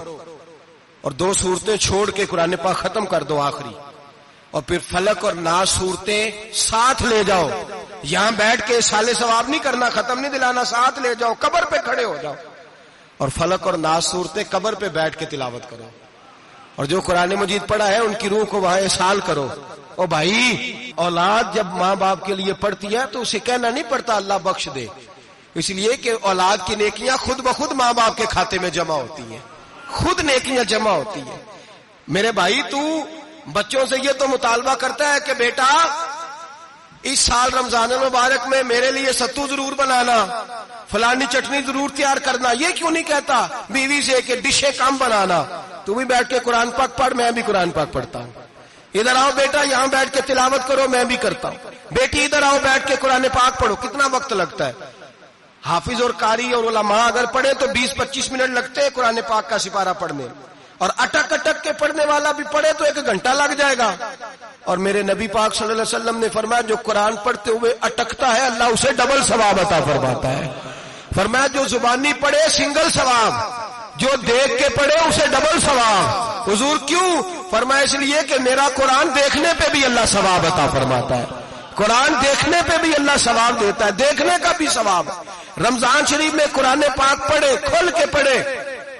اور 2 سورتیں چھوڑ کے قرآن پاک ختم کر دو آخری، اور پھر فلق اور ناس صورتیں ساتھ لے جاؤ. یہاں بیٹھ کے سالے ثواب نہیں کرنا، ختم نہیں دلانا، ساتھ لے جاؤ، قبر پہ کھڑے ہو جاؤ اور فلق اور ناس صورتیں قبر پہ بیٹھ کے تلاوت کرو، اور جو قرآن مجید پڑھا ہے ان کی روح کو وہاں احسال کرو. او بھائی، اولاد جب ماں باپ کے لیے پڑھتی ہے تو اسے کہنا نہیں پڑتا اللہ بخش دے، اس لیے کہ اولاد کی نیکیاں خود بخود ماں باپ کے کھاتے میں جمع ہوتی ہیں، خود نیکیاں جمع ہوتی ہیں. میرے بھائی تو بچوں سے یہ تو مطالبہ کرتا ہے کہ بیٹا اس سال رمضان المبارک میں میرے لیے ستو ضرور بنانا، فلانی چٹنی ضرور تیار کرنا. یہ کیوں نہیں کہتا بیوی سے کہ ڈشیں کم بنانا، تو بھی بیٹھ کے قرآن پاک پڑھ، میں بھی قرآن پاک پڑھتا ہوں. ادھر آؤ بیٹا یہاں بیٹھ کے تلاوت کرو، میں بھی کرتا ہوں. بیٹی ادھر آؤ بیٹھ کے قرآن پاک پڑھو. کتنا وقت لگتا ہے؟ حافظ اور قاری اور علماء اگر پڑھے تو 20-25 منٹ لگتے ہیں قرآن پاک کا سپارہ پڑھنے، اور اٹک اٹک کے پڑھنے والا بھی پڑھے تو 1 گھنٹہ لگ جائے گا. اور میرے نبی پاک صلی اللہ علیہ وسلم نے فرمایا جو قرآن پڑھتے ہوئے اٹکتا ہے اللہ اسے ڈبل ثواب عطا فرماتا ہے. فرمایا جو زبانی پڑھے سنگل ثواب، جو دیکھ کے پڑھے اسے ڈبل ثواب. حضور کیوں؟ فرمایا اس لیے کہ میرا قرآن دیکھنے پہ بھی اللہ ثواب عطا فرماتا ہے، قرآن دیکھنے پہ بھی اللہ ثواب دیتا ہے، دیکھنے کا بھی ثواب. رمضان شریف میں قرآن پاک پڑھے، کھول کے پڑھے.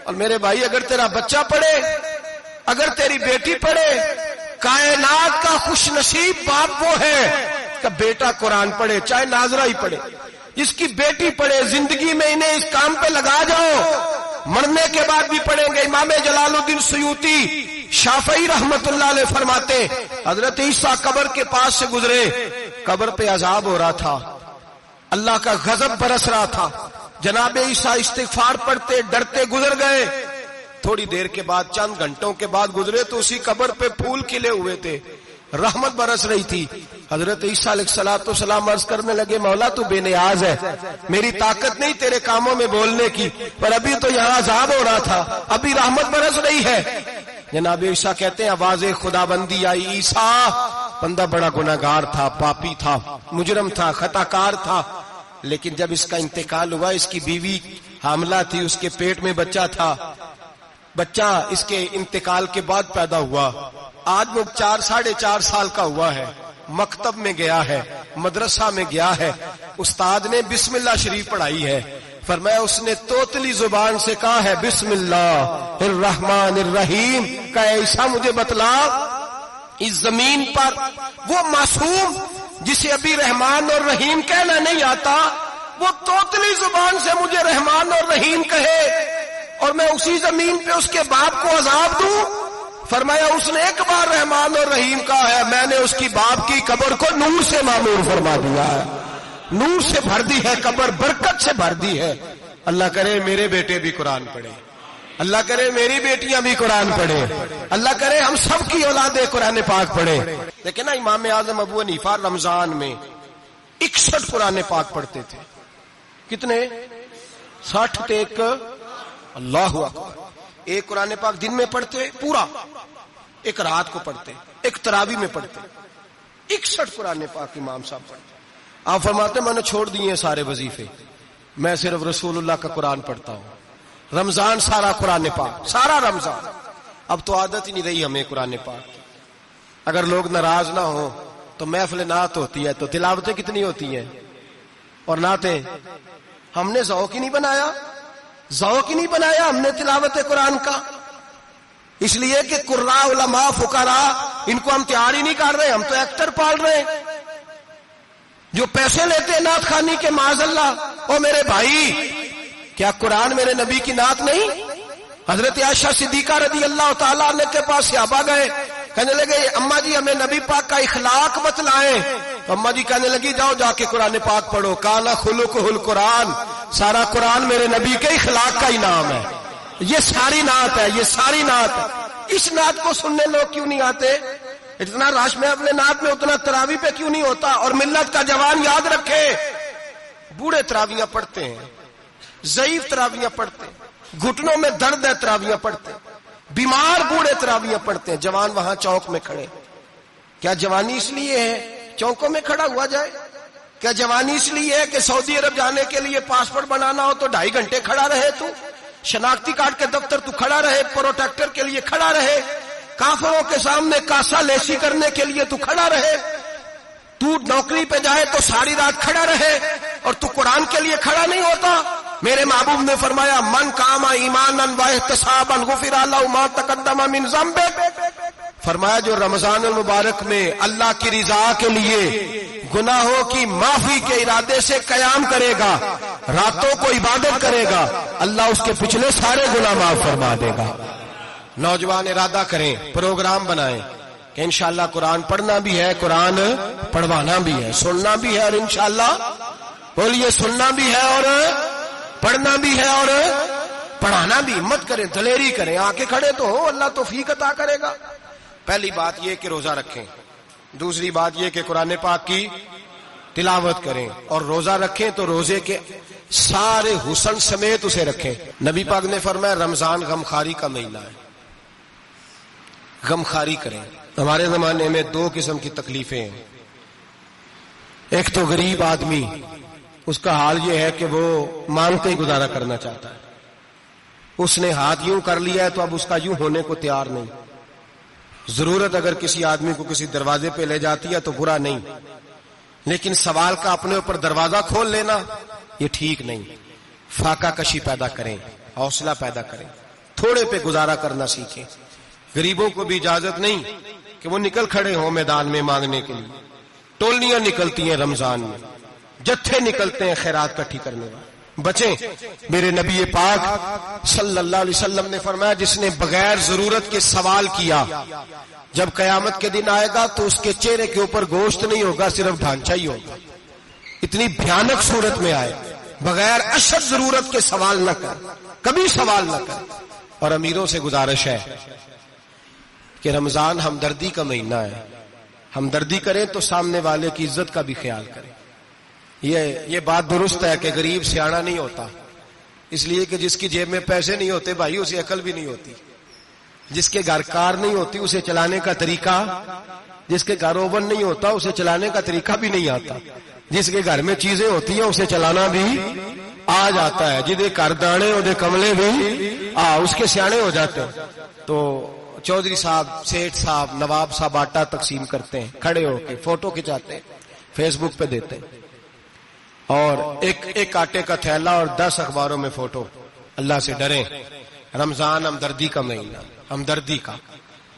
اور میرے بھائی اگر تیرا بچہ پڑھے، اگر تیری بیٹی پڑھے، کائنات کا خوش نصیب باپ وہ ہے کہ بیٹا قرآن پڑھے، چاہے ناظرہ ہی پڑھے. جس کی بیٹی پڑھے، زندگی میں انہیں اس کام پہ لگا جاؤ، مرنے کے بعد بھی پڑھیں گے. امام جلال الدین سیوطی شافعی رحمت اللہ علیہ فرماتے حضرت عیسیٰ قبر کے پاس سے گزرے، قبر پہ عذاب ہو رہا تھا، اللہ کا غضب برس رہا تھا. جناب عیسیٰ استغفار پڑھتے ڈرتے گزر گئے. تھوڑی دیر کے بعد، چند گھنٹوں کے بعد گزرے تو اسی قبر پہ پھول کھلے ہوئے تھے، رحمت برس رہی تھی. حضرت عیسیٰ علیہ السلام عرض کرنے لگے مولا تو بے نیاز ہے، میری طاقت نہیں تیرے کاموں میں بولنے کی، پر ابھی تو یہاں عذاب ہو رہا تھا، ابھی رحمت برس رہی ہے. جناب عیسیٰ کہتے ہیں آواز خدا بندی آئی، عیسیٰ بندہ بڑا گناہگار تھا، پاپی تھا، مجرم تھا، خطا کار تھا، لیکن جب اس کا انتقال ہوا، اس کی بیوی حاملہ تھی، اس کے پیٹ میں بچہ تھا، بچہ اس کے انتقال کے بعد پیدا ہوا. آج وہ 4-4.5 سال کا ہوا ہے، مکتب میں گیا ہے، مدرسہ میں گیا ہے، استاد نے بسم اللہ شریف پڑھائی ہے. فرمایا اس نے توتلی زبان سے کہا ہے بسم اللہ الرحمن الرحیم. کہ ایسا مجھے بتلا اس زمین پر وہ معصوم جسے ابھی رحمان اور رحیم کہنا نہیں آتا، وہ توتلی زبان سے مجھے رحمان اور رحیم کہے اور میں اسی زمین پہ اس کے باپ کو عذاب دوں؟ فرمایا اس نے ایک بار رحمان اور رحیم کہا ہے، میں نے اس کی باپ کی قبر کو نور سے معمور فرما دیا ہے، نور سے بھر دی ہے قبر، برکت سے بھر دی ہے۔ اللہ کرے میرے بیٹے بھی قرآن پڑھے، اللہ کرے میری بیٹیاں بھی قرآن پڑھے، اللہ کرے ہم سب کی اولادیں قرآن پاک پڑھے۔ لیکن نا امام اعظم ابو حنیفہ رمضان میں 61 قرآن پاک پڑھتے تھے۔ کتنے؟ 60 تھے ایک، اللہ اکبر۔ ایک قرآن پاک دن میں پڑھتے پورا، ایک رات کو پڑھتے، ایک تراویح میں پڑھتے، 61 قرآن پاک امام صاحب پڑھتے۔ آپ فرماتے میں نے چھوڑ دیے سارے وظیفے، میں صرف رسول اللہ کا قرآن پڑھتا ہوں۔ رمضان سارا قرآن پاک، سارا رمضان۔ اب تو عادت ہی نہیں رہی ہمیں قرآن پاک کی۔ اگر لوگ ناراض نہ ہوں تو محفل نعت ہوتی ہے تو تلاوتیں کتنی ہوتی ہیں، اور نعتیں ہم نے ذوق ہی نہیں بنایا، ذوق ہی نہیں بنایا ہم نے تلاوت قرآن کا، اس لیے کہ قراء علماء فقراء ان کو ہم تیار ہی نہیں کر رہے، ہم تو ایکٹر پال رہے ہیں جو پیسے لیتے ہیں نعت خوانی کے، معاذ اللہ۔ او میرے بھائی، کیا قرآن میرے نبی کی نعت نہیں؟ حضرت عائشہ صدیقہ رضی اللہ تعالیٰ عنہ کے پاس صحابہ گئے، کہنے لگے اماں جی ہمیں نبی پاک کا اخلاق بتلائیں، تو اماں جی کہنے لگی جاؤ جا کے قرآن پاک پڑھو، کالا خلقہ القرآن، سارا قرآن میرے نبی کے اخلاق کا انعام ہے، یہ ساری نعت ہے، یہ ساری نعت ہے۔ اس نعت کو سننے لوگ کیوں نہیں آتے؟ اتنا رش میں اپنے نعت میں اتنا تراویح پہ کیوں نہیں ہوتا؟ اور ملت کا جوان یاد رکھے، بوڑھے تراویحاں پڑھتے ہیں، ضعیف تراویحاں پڑھتے ہیں، گھٹنوں میں درد ہے تراویحاں پڑھتے ہیں، بیمار بوڑھے تراویحاں پڑھتے ہیں، جوان وہاں چوک میں کھڑے۔ کیا جوانی اس لیے ہے چوکوں میں کھڑا ہوا جائے؟ کیا جوانی اس لیے ہے کہ سعودی عرب جانے کے لیے پاسپورٹ بنانا ہو تو 2.5 گھنٹے کھڑا رہے؟ تو شناختی کارڈ کے دفتر تو کھڑا رہے، پروٹیکٹر کے لیے کھڑا رہے، کافروں کے سامنے کاسا لیسی کرنے کے لیے تو کھڑا رہے، تو نوکری پہ جائے تو ساری رات کھڑا رہے، اور تو قرآن کے لیے کھڑا نہیں ہوتا؟ میرے محبوب نے فرمایا من قام ایمانا واحتسابا غفر له ما تقدم من ذنبه، فرمایا جو رمضان المبارک میں اللہ کی رضا کے لیے گناہوں کی معافی کے ارادے سے قیام کرے گا، راتوں کو عبادت کرے گا، اللہ اس کے پچھلے سارے گناہ معاف فرما دے گا۔ نوجوان ارادہ کریں، پروگرام بنائیں کہ انشاءاللہ قرآن پڑھنا بھی ہے، قرآن پڑھوانا بھی ہے، سننا بھی ہے، اور انشاءاللہ بولیے سننا بھی ہے اور پڑھنا بھی ہے اور پڑھانا بھی۔ ہمت کریں، دلیری کریں، آ کے کھڑے تو ہو، اللہ توفیق عطا کرے گا۔ پہلی بات یہ کہ روزہ رکھیں، دوسری بات یہ کہ قرآن پاک کی تلاوت کریں، اور روزہ رکھیں تو روزے کے سارے حسن سمیت اسے رکھیں۔ نبی پاک نے فرمایا رمضان غمخاری کا مہینہ ہے، غمخاری کریں۔ ہمارے زمانے میں 2 قسم کی تکلیفیں ہیں، ایک تو غریب آدمی، اس کا حال یہ ہے کہ وہ مانگتے ہی گزارا کرنا چاہتا ہے، اس نے ہاتھ یوں کر لیا ہے تو اب اس کا یوں ہونے کو تیار نہیں۔ ضرورت اگر کسی آدمی کو کسی دروازے پہ لے جاتی ہے تو برا نہیں، لیکن سوال کا اپنے اوپر دروازہ کھول لینا یہ ٹھیک نہیں۔ فاقہ کشی پیدا کریں، حوصلہ پیدا کریں، تھوڑے پہ گزارا کرنا سیکھیں۔ غریبوں کو بھی اجازت نہیں کہ وہ نکل کھڑے ہوں میدان میں مانگنے کے لیے، ٹولنیاں نکلتی ہیں رمضان میں، جتھے نکلتے ہیں خیرات کٹھی کرنے والے، بچیں۔ میرے نبی پاک صلی اللہ علیہ وسلم نے فرمایا جس نے بغیر ضرورت کے سوال کیا، جب قیامت کے دن آئے گا تو اس کے چہرے کے اوپر گوشت نہیں ہوگا، صرف ڈھانچہ ہی ہوگا۔ اتنی بھیانک صورت میں آئے، بغیر اشد ضرورت کے سوال نہ کر، کبھی سوال نہ کر۔ اور امیروں سے گزارش ہے کہ رمضان ہمدردی کا مہینہ ہے، ہمدردی کریں تو سامنے والے کی عزت کا بھی خیال کریں۔ یہ بات درست ہے کہ غریب سیاڑا نہیں ہوتا، اس لیے کہ جس کی جیب میں پیسے نہیں ہوتے بھائی اسے عقل بھی نہیں ہوتی، جس کے گھر کار نہیں ہوتی اسے چلانے کا طریقہ، جس کے گھر اوون نہیں ہوتا اسے چلانے کا طریقہ بھی نہیں آتا، جس کے گھر میں چیزیں ہوتی ہیں اسے چلانا بھی آ جاتا ہے، جدے گھر دانے اودے کملے بھی اس کے سیانے ہو جاتے ہیں۔ تو چودھری صاحب، سیٹھ صاحب، نواب صاحب آٹا تقسیم کرتے ہیں، کھڑے ہو کے فوٹو کھچاتے ہیں، فیس بک پہ دیتے ہیں، اور ایک آٹے کا تھیلا اور 10 اخباروں میں فوٹو۔ اللہ سے ڈریں، رمضان ہمدردی کا مہینہ، ہمدردی کا۔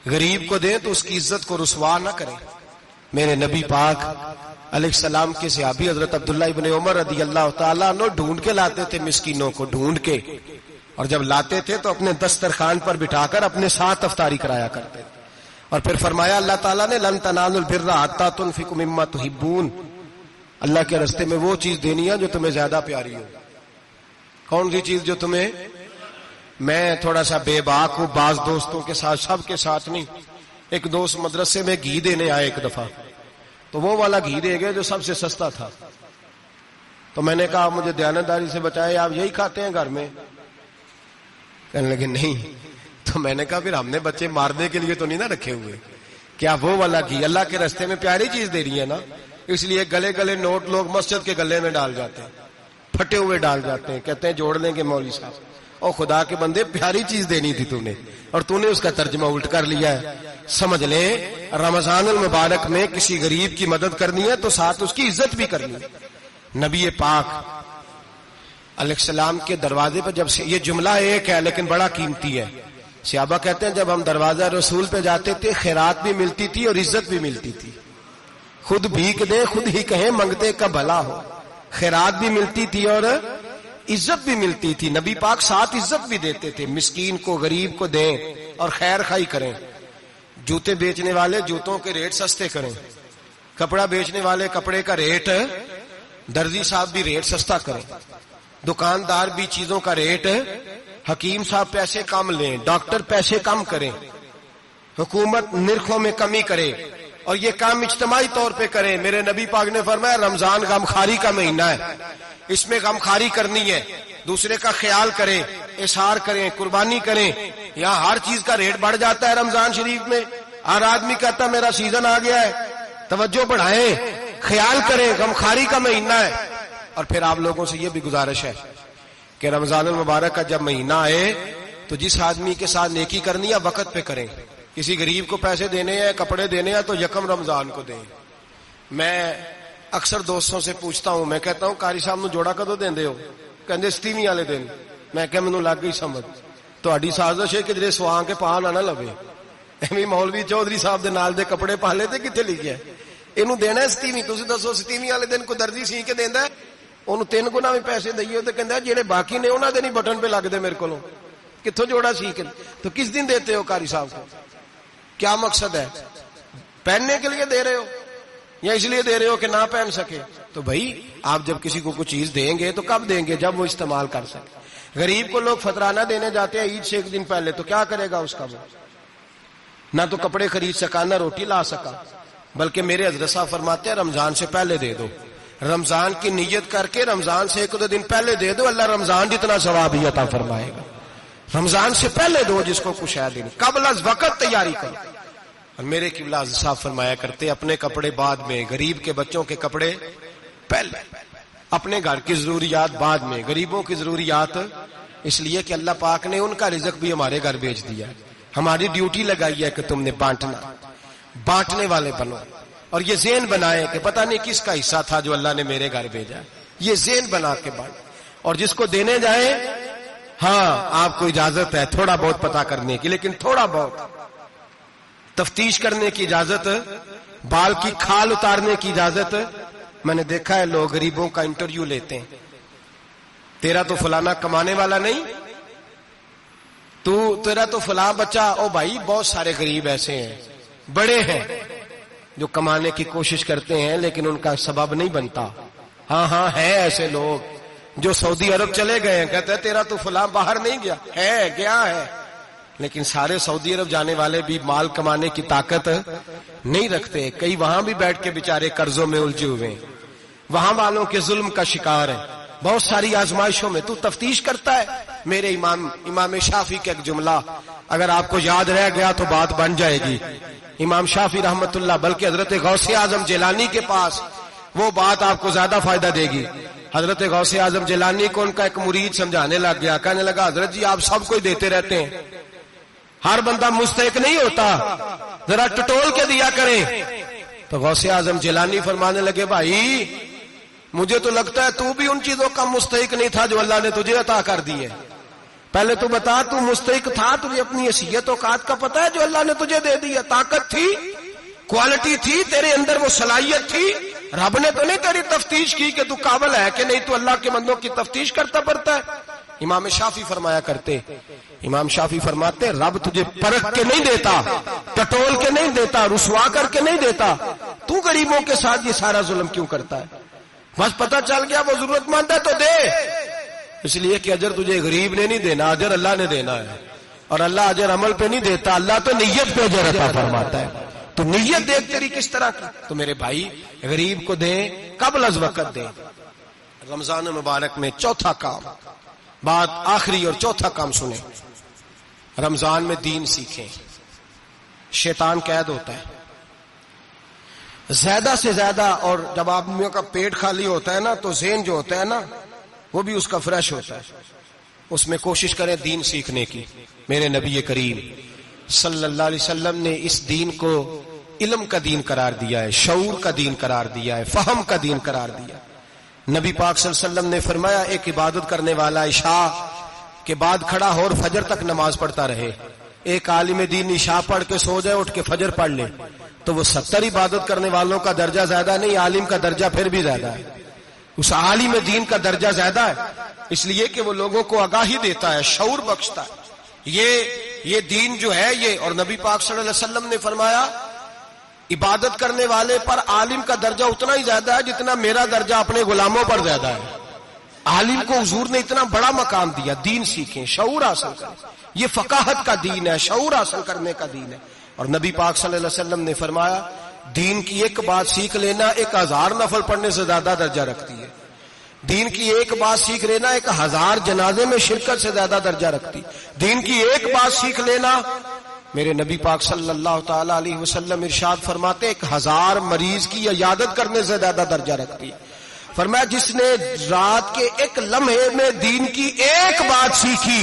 غریب کو دیں تو اس کی عزت کو رسوا نہ کریں۔ میرے نبی پاک علیہ السلام کے صحابی حضرت عبداللہ ابن عمر رضی اللہ تعالیٰ عنہ ڈھونڈ کے لاتے تھے مسکینوں کو، ڈھونڈ کے، اور جب لاتے تھے تو اپنے دسترخوان پر بٹھا کر اپنے ساتھ افطاری کرایا کرتے تھے. اور پھر فرمایا اللہ تعالیٰ نے لن تنالوا البر حتی تنفقوا مما تحبون، اللہ کے راستے میں وہ چیز دینی ہے جو تمہیں زیادہ پیاری ہو. کون سی چیز جو تمہیں؟ میں تھوڑا سا بے باک ہوں، بعض دوستوں کے ساتھ، سب کے ساتھ نہیں. ایک دوست مدرسے میں گھی دینے آئے ایک دفعہ، تو وہ والا گھی دے گئے جو سب سے سستا تھا. تو میں نے کہا مجھے دیانتداری سے بچائے، آپ یہی کھاتے ہیں گھر میں؟ کہنے لگے نہیں. تو میں نے کہا پھر ہم نے بچے مارنے کے لیے تو نہیں نہ رکھے ہوئے، کیا وہ والا گھی اللہ کے راستے میں پیاری چیز دے رہی ہے نا. اس لیے گلے گلے نوٹ لوگ مسجد کے گلے میں ڈال جاتے ہیں، پھٹے ہوئے ڈال جاتے ہیں، کہتے ہیں جوڑ لیں گے مولوی صاحب. اور خدا کے بندے پیاری چیز دینی تھی تو نے، اور تو نے اس کا ترجمہ الٹ کر لیا ہے. سمجھ لیں رمضان المبارک میں کسی غریب کی مدد کرنی ہے تو ساتھ اس کی عزت بھی کرنی ہے. نبی پاک علیہ السلام کے دروازے پر جب سے، یہ جملہ ایک ہے لیکن بڑا قیمتی ہے، صحابہ کہتے ہیں جب ہم دروازہ رسول پہ جاتے تھے خیرات بھی ملتی تھی اور عزت بھی ملتی تھی. خود بھیک دیں خود ہی کہیں منگتے کا بھلا ہو، خیرات بھی ملتی تھی اور عزت بھی ملتی تھی. نبی پاک ساتھ عزت بھی دیتے تھے، مسکین کو غریب کو دیں اور خیر خائی کریں. جوتے بیچنے والے جوتوں کے ریٹ سستے کریں، کپڑا بیچنے والے کپڑے کا ریٹ، درزی صاحب بھی ریٹ سستا کریں، دکاندار بھی چیزوں کا ریٹ، حکیم صاحب پیسے کم لیں، ڈاکٹر پیسے کم کریں، حکومت نرخوں میں کمی کرے، اور یہ کام اجتماعی طور پہ کریں. میرے نبی پاک نے فرمایا رمضان غمخواری کا مہینہ ہے، اس میں غمخواری کرنی ہے، دوسرے کا خیال کریں، اظہار کریں، قربانی کریں. یہاں ہر چیز کا ریٹ بڑھ جاتا ہے رمضان شریف میں. ہر آدمی کہتا ہے میرا سیزن آ گیا ہے، توجہ بڑھائیں، خیال کریں، غمخواری کا مہینہ ہے. اور پھر آپ لوگوں سے یہ بھی گزارش ہے کہ رمضان المبارک کا جب مہینہ آئے تو جس آدمی کے ساتھ نیکی کرنی ہے وقت پہ کریں. کسی غریب کو پیسے دینے ہیں، کپڑے دینے ہیں تو یکم رمضان کو دیں. میں اکثر دوستوں سے پوچھتا ہوں، میں کہتا ہوں قاری صاحب نو جوڑا کدو دیندے ہو؟ کہندے 27 والے دن. میں کہ مینوں لگ گئی سمجھ، تہاڈی سازش ہے کدھر سواں کے پا نہ لوے. ایویں مولوی چودھری صاحب دے نال دے کپڑے پا لے تے کتنے لکھیا ہے اینو دینا 27. تسی دسو 27 والے دن کو درزی سی کے دیندا ہے، اونوں 3 گنا بھی پیسے دئیے تے کہندا جڑے باقی نے انہاں دے نہیں بٹن پہ لگدے میرے کولوں، کتھوں جوڑا سی کے. تو کس دن دیتے ہو قاری صاحب کو؟ کیا مقصد ہے؟ پہننے کے لیے دے رہے ہو یا اس لیے دے رہے ہو کہ نہ پہن سکے؟ تو بھائی آپ جب کسی کو کچھ چیز دیں گے تو کب دیں گے؟ جب وہ استعمال کر سکے. غریب کو لوگ فطرانہ دینے جاتے ہیں عید سے ایک دن پہلے، تو کیا کرے گا اس کا؟ وہ نہ تو کپڑے خرید سکا نہ روٹی لا سکا. بلکہ میرے حضرت صاحب فرماتے ہیں رمضان سے پہلے دے دو، رمضان کی نیت کر کے رمضان سے 1-2 دن پہلے دے دو، اللہ رمضان جتنا ثواب ہی عطا فرمائے گا. رمضان سے پہلے دو جس کو کچھ ہے دن، قبل از وقت تیاری کرو. اور میرے قبلہ صاحب فرمایا کرتے اپنے کپڑے بعد میں، غریب کے بچوں کے کپڑے پہلے، اپنے گھر کی ضروریات بعد میں، غریبوں کی ضروریات. اس لیے کہ اللہ پاک نے ان کا رزق بھی ہمارے گھر بھیج دیا. ہماری ڈیوٹی لگائی ہے کہ تم نے بانٹنا، بانٹنے والے بنو. اور یہ ذہن بنائے کہ پتہ نہیں کس کا حصہ تھا جو اللہ نے میرے گھر بھیجا. یہ ذہن بنا کے بانٹ. اور جس کو دینے جائیں، ہاں آپ کو اجازت ہے تھوڑا بہت پتہ کرنے کی، لیکن تھوڑا بہت تفتیش کرنے کی اجازت، بال کی کھال اتارنے کی اجازت. میں نے دیکھا ہے لوگ غریبوں کا انٹرویو لیتے ہیں، تیرا تو فلانا کمانے والا نہیں، تیرا تو فلاں بچہ. او بھائی بہت سارے غریب ایسے ہیں، بڑے ہیں جو کمانے کی کوشش کرتے ہیں لیکن ان کا سبب نہیں بنتا. ہاں ہے ایسے لوگ جو سعودی عرب چلے گئے ہیں، کہتے ہیں تیرا تو فلاں باہر نہیں گیا، ہے گیا ہے، لیکن سارے سعودی عرب جانے والے بھی مال کمانے کی طاقت نہیں رکھتے. کئی وہاں بھی بیٹھ کے بیچارے قرضوں میں الجھے ہوئے ہیں، وہاں والوں کے ظلم کا شکار ہیں، بہت ساری آزمائشوں میں. تو تفتیش کرتا ہے. میرے امام شافعی کا ایک جملہ اگر آپ کو یاد رہ گیا تو بات بن جائے گی. امام شافعی رحمت اللہ، بلکہ حضرت غوث اعظم جیلانی کے پاس وہ بات آپ کو زیادہ فائدہ دے گی. حضرت غوث اعظم جیلانی کو ان کا ایک مرید سمجھانے لگ گیا، کہنے لگا حضرت جی آپ سب کو ہی دیتے رہتے ہیں، ہر بندہ مستحق نہیں ہوتا، ذرا ٹٹول کے دیا کریں. تو غوث اعظم جیلانی فرمانے لگے بھائی مجھے تو لگتا ہے تو بھی ان چیزوں کا مستحق نہیں تھا جو اللہ نے تجھے عطا کر دی ہے. پہلے تو بتا تو مستحق تھا، تجھے اپنی حیثیت اوقات کا پتہ ہے جو اللہ نے تجھے دے دی ہے؟ طاقت تھی، کوالٹی تھی تیرے اندر، وہ صلاحیت تھی، رب نے تو نہیں تیری تفتیش کی کہ تو قابل ہے کہ نہیں، تو اللہ کے بندوں کی تفتیش کرتا پڑتا ہے. امام شافعی فرمایا کرتے، امام شافعی فرماتے رب تجھے پرکھ کے نہیں دیتا، ٹٹول کے نہیں دیتا، رسوا کر کے نہیں دیتا، تو غریبوں کے ساتھ یہ سارا ظلم کیوں کرتا ہے؟ بس پتہ چل گیا وہ ضرورت مند ہے تو دے، اس لیے کہ اجر تجھے غریب نے نہیں دینا، اجر اللہ نے دینا ہے. اور اللہ اجر عمل پہ نہیں دیتا، اللہ تو نیت پہ اجر عطا فرماتا ہے. تو نیت دیکھ تیری کس طرح کی. تو میرے بھائی غریب کو دیں، قبل از وقت دیں. رمضان مبارک میں چوتھا کام، بات آخری اور چوتھا کام سنیں. رمضان میں دین سیکھیں. شیطان قید ہوتا ہے زیادہ سے زیادہ، اور جب آدمیوں کا پیٹ خالی ہوتا ہے نا تو ذہن جو ہوتا ہے نا وہ بھی اس کا فریش ہوتا ہے. اس میں کوشش کریں دین سیکھنے کی. میرے نبی کریم صلی اللہ علیہ وسلم نے اس دین کو علم کا دین قرار دیا ہے، شعور کا دین قرار دیا ہے، فہم کا دین قرار دیا. نبی پاک صلی اللہ علیہ وسلم نے فرمایا ایک عبادت کرنے والا عشاء کے بعد کھڑا ہو اور فجر تک نماز پڑھتا رہے. ایک عالم دین عشاء پڑھ کے سو جائے، اٹھ کے فجر پڑھ لے، تو وہ 70 عبادت کرنے والوں کا درجہ زیادہ نہیں، عالم کا درجہ پھر بھی زیادہ ہے. اس عالم دین کا درجہ زیادہ ہے، اس لیے کہ وہ لوگوں کو آگاہی دیتا ہے، شعور بخشتا ہے. یہ دین جو ہے یہ، اور نبی پاک صلی اللہ علیہ وسلم نے فرمایا عبادت کرنے والے پر عالم کا درجہ اتنا ہی زیادہ ہے جتنا میرا درجہ اپنے غلاموں پر زیادہ ہے. عالم کو حضور نے اتنا بڑا مقام دیا. دین سیکھیں، شعور حاصل کریں. یہ فقاہت کا دین ہے، شعور حاصل کرنے کا دین ہے. اور نبی پاک صلی اللہ علیہ وسلم نے فرمایا دین کی ایک بات سیکھ لینا 1000 نفل پڑھنے سے زیادہ درجہ رکھتی ہے. دین کی ایک بات سیکھ لینا 1000 جنازے میں شرکت سے زیادہ درجہ رکھتی. دین کی ایک بات سیکھ لینا، میرے نبی پاک صلی اللہ تعالی علیہ وسلم ارشاد فرماتے 1000 مریض کی عیادت کرنے سے زیادہ درجہ رکھتی. فرمایا جس نے رات کے ایک لمحے میں دین کی ایک بات سیکھی،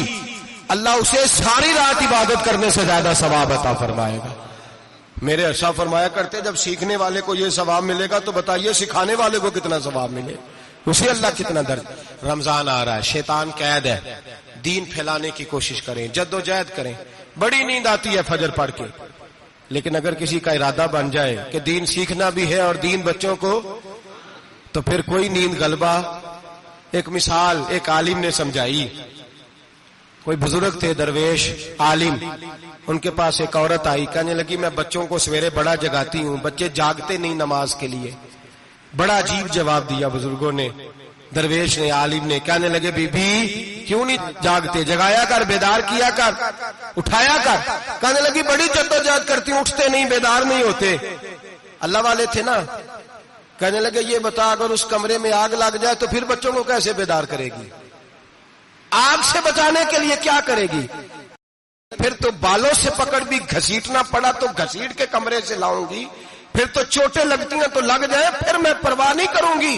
اللہ اسے ساری رات عبادت کرنے سے زیادہ ثواب عطا فرمائے گا. میرے ارشاد فرمایا کرتے جب سیکھنے والے کو یہ ثواب ملے گا تو بتائیے سکھانے والے کو کتنا ثواب ملے، اسے اللہ کتنا درجہ. رمضان آ رہا ہے، شیطان قید ہے. دین پھیلانے کی کوشش کریں، جد و جہد کریں. بڑی نیند آتی ہے فجر پڑھ کے، لیکن اگر کسی کا ارادہ بن جائے کہ دین سیکھنا بھی ہے اور دین بچوں کو، تو پھر کوئی نیند غلبہ. ایک مثال ایک عالم نے سمجھائی. کوئی بزرگ تھے، درویش عالم، ان کے پاس ایک عورت آئی، کہنے لگی میں بچوں کو سویرے بڑا جگاتی ہوں، بچے جاگتے نہیں نماز کے لیے. بڑا عجیب جواب دیا بزرگوں نے، درویش نے، عالم نے. کہنے لگے بی بی کیوں نہیں جاگتے، جگایا کر، بیدار کیا کر، اٹھایا کر. کہنے لگی بڑی جدوجہد کرتی ہوں، اٹھتے نہیں، بیدار نہیں ہوتے. اللہ والے تھے نا. کہنے لگے یہ بتا اگر اس کمرے میں آگ لگ جائے تو پھر بچوں کو کیسے بیدار کرے گی؟ آگ سے بچانے کے لیے کیا کرے گی؟ پھر تو بالوں سے پکڑ بھی گھسیٹنا پڑا تو گھسیٹ کے کمرے سے لاؤں گی، پھر تو چوٹیں لگتی ہیں تو لگ جائے، پھر میں پرواہ نہیں کروں گی.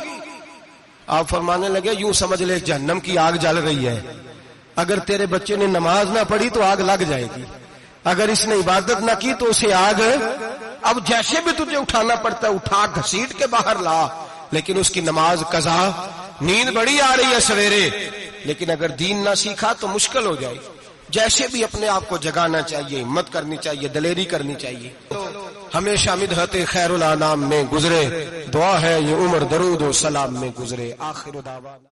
آپ فرمانے لگے یوں سمجھ لے جہنم کی آگ جل رہی ہے، اگر تیرے بچے نے نماز نہ پڑھی تو آگ لگ جائے گی، اگر اس نے عبادت نہ کی تو اسے آگ. اب جیسے بھی تجھے اٹھانا پڑتا ہے اٹھا گھسیٹ کے باہر لا، لیکن اس کی نماز قضا. نیند بڑی آ رہی ہے سویرے، لیکن اگر دین نہ سیکھا تو مشکل ہو جائے. جیسے بھی اپنے آپ کو جگانا چاہیے، ہمت کرنی چاہیے، دلیری کرنی چاہیے. ہمیشہ مدحت خیر الانام میں گزرے، دعا ہے یہ عمر درود و سلام میں گزرے. آخر دعوانا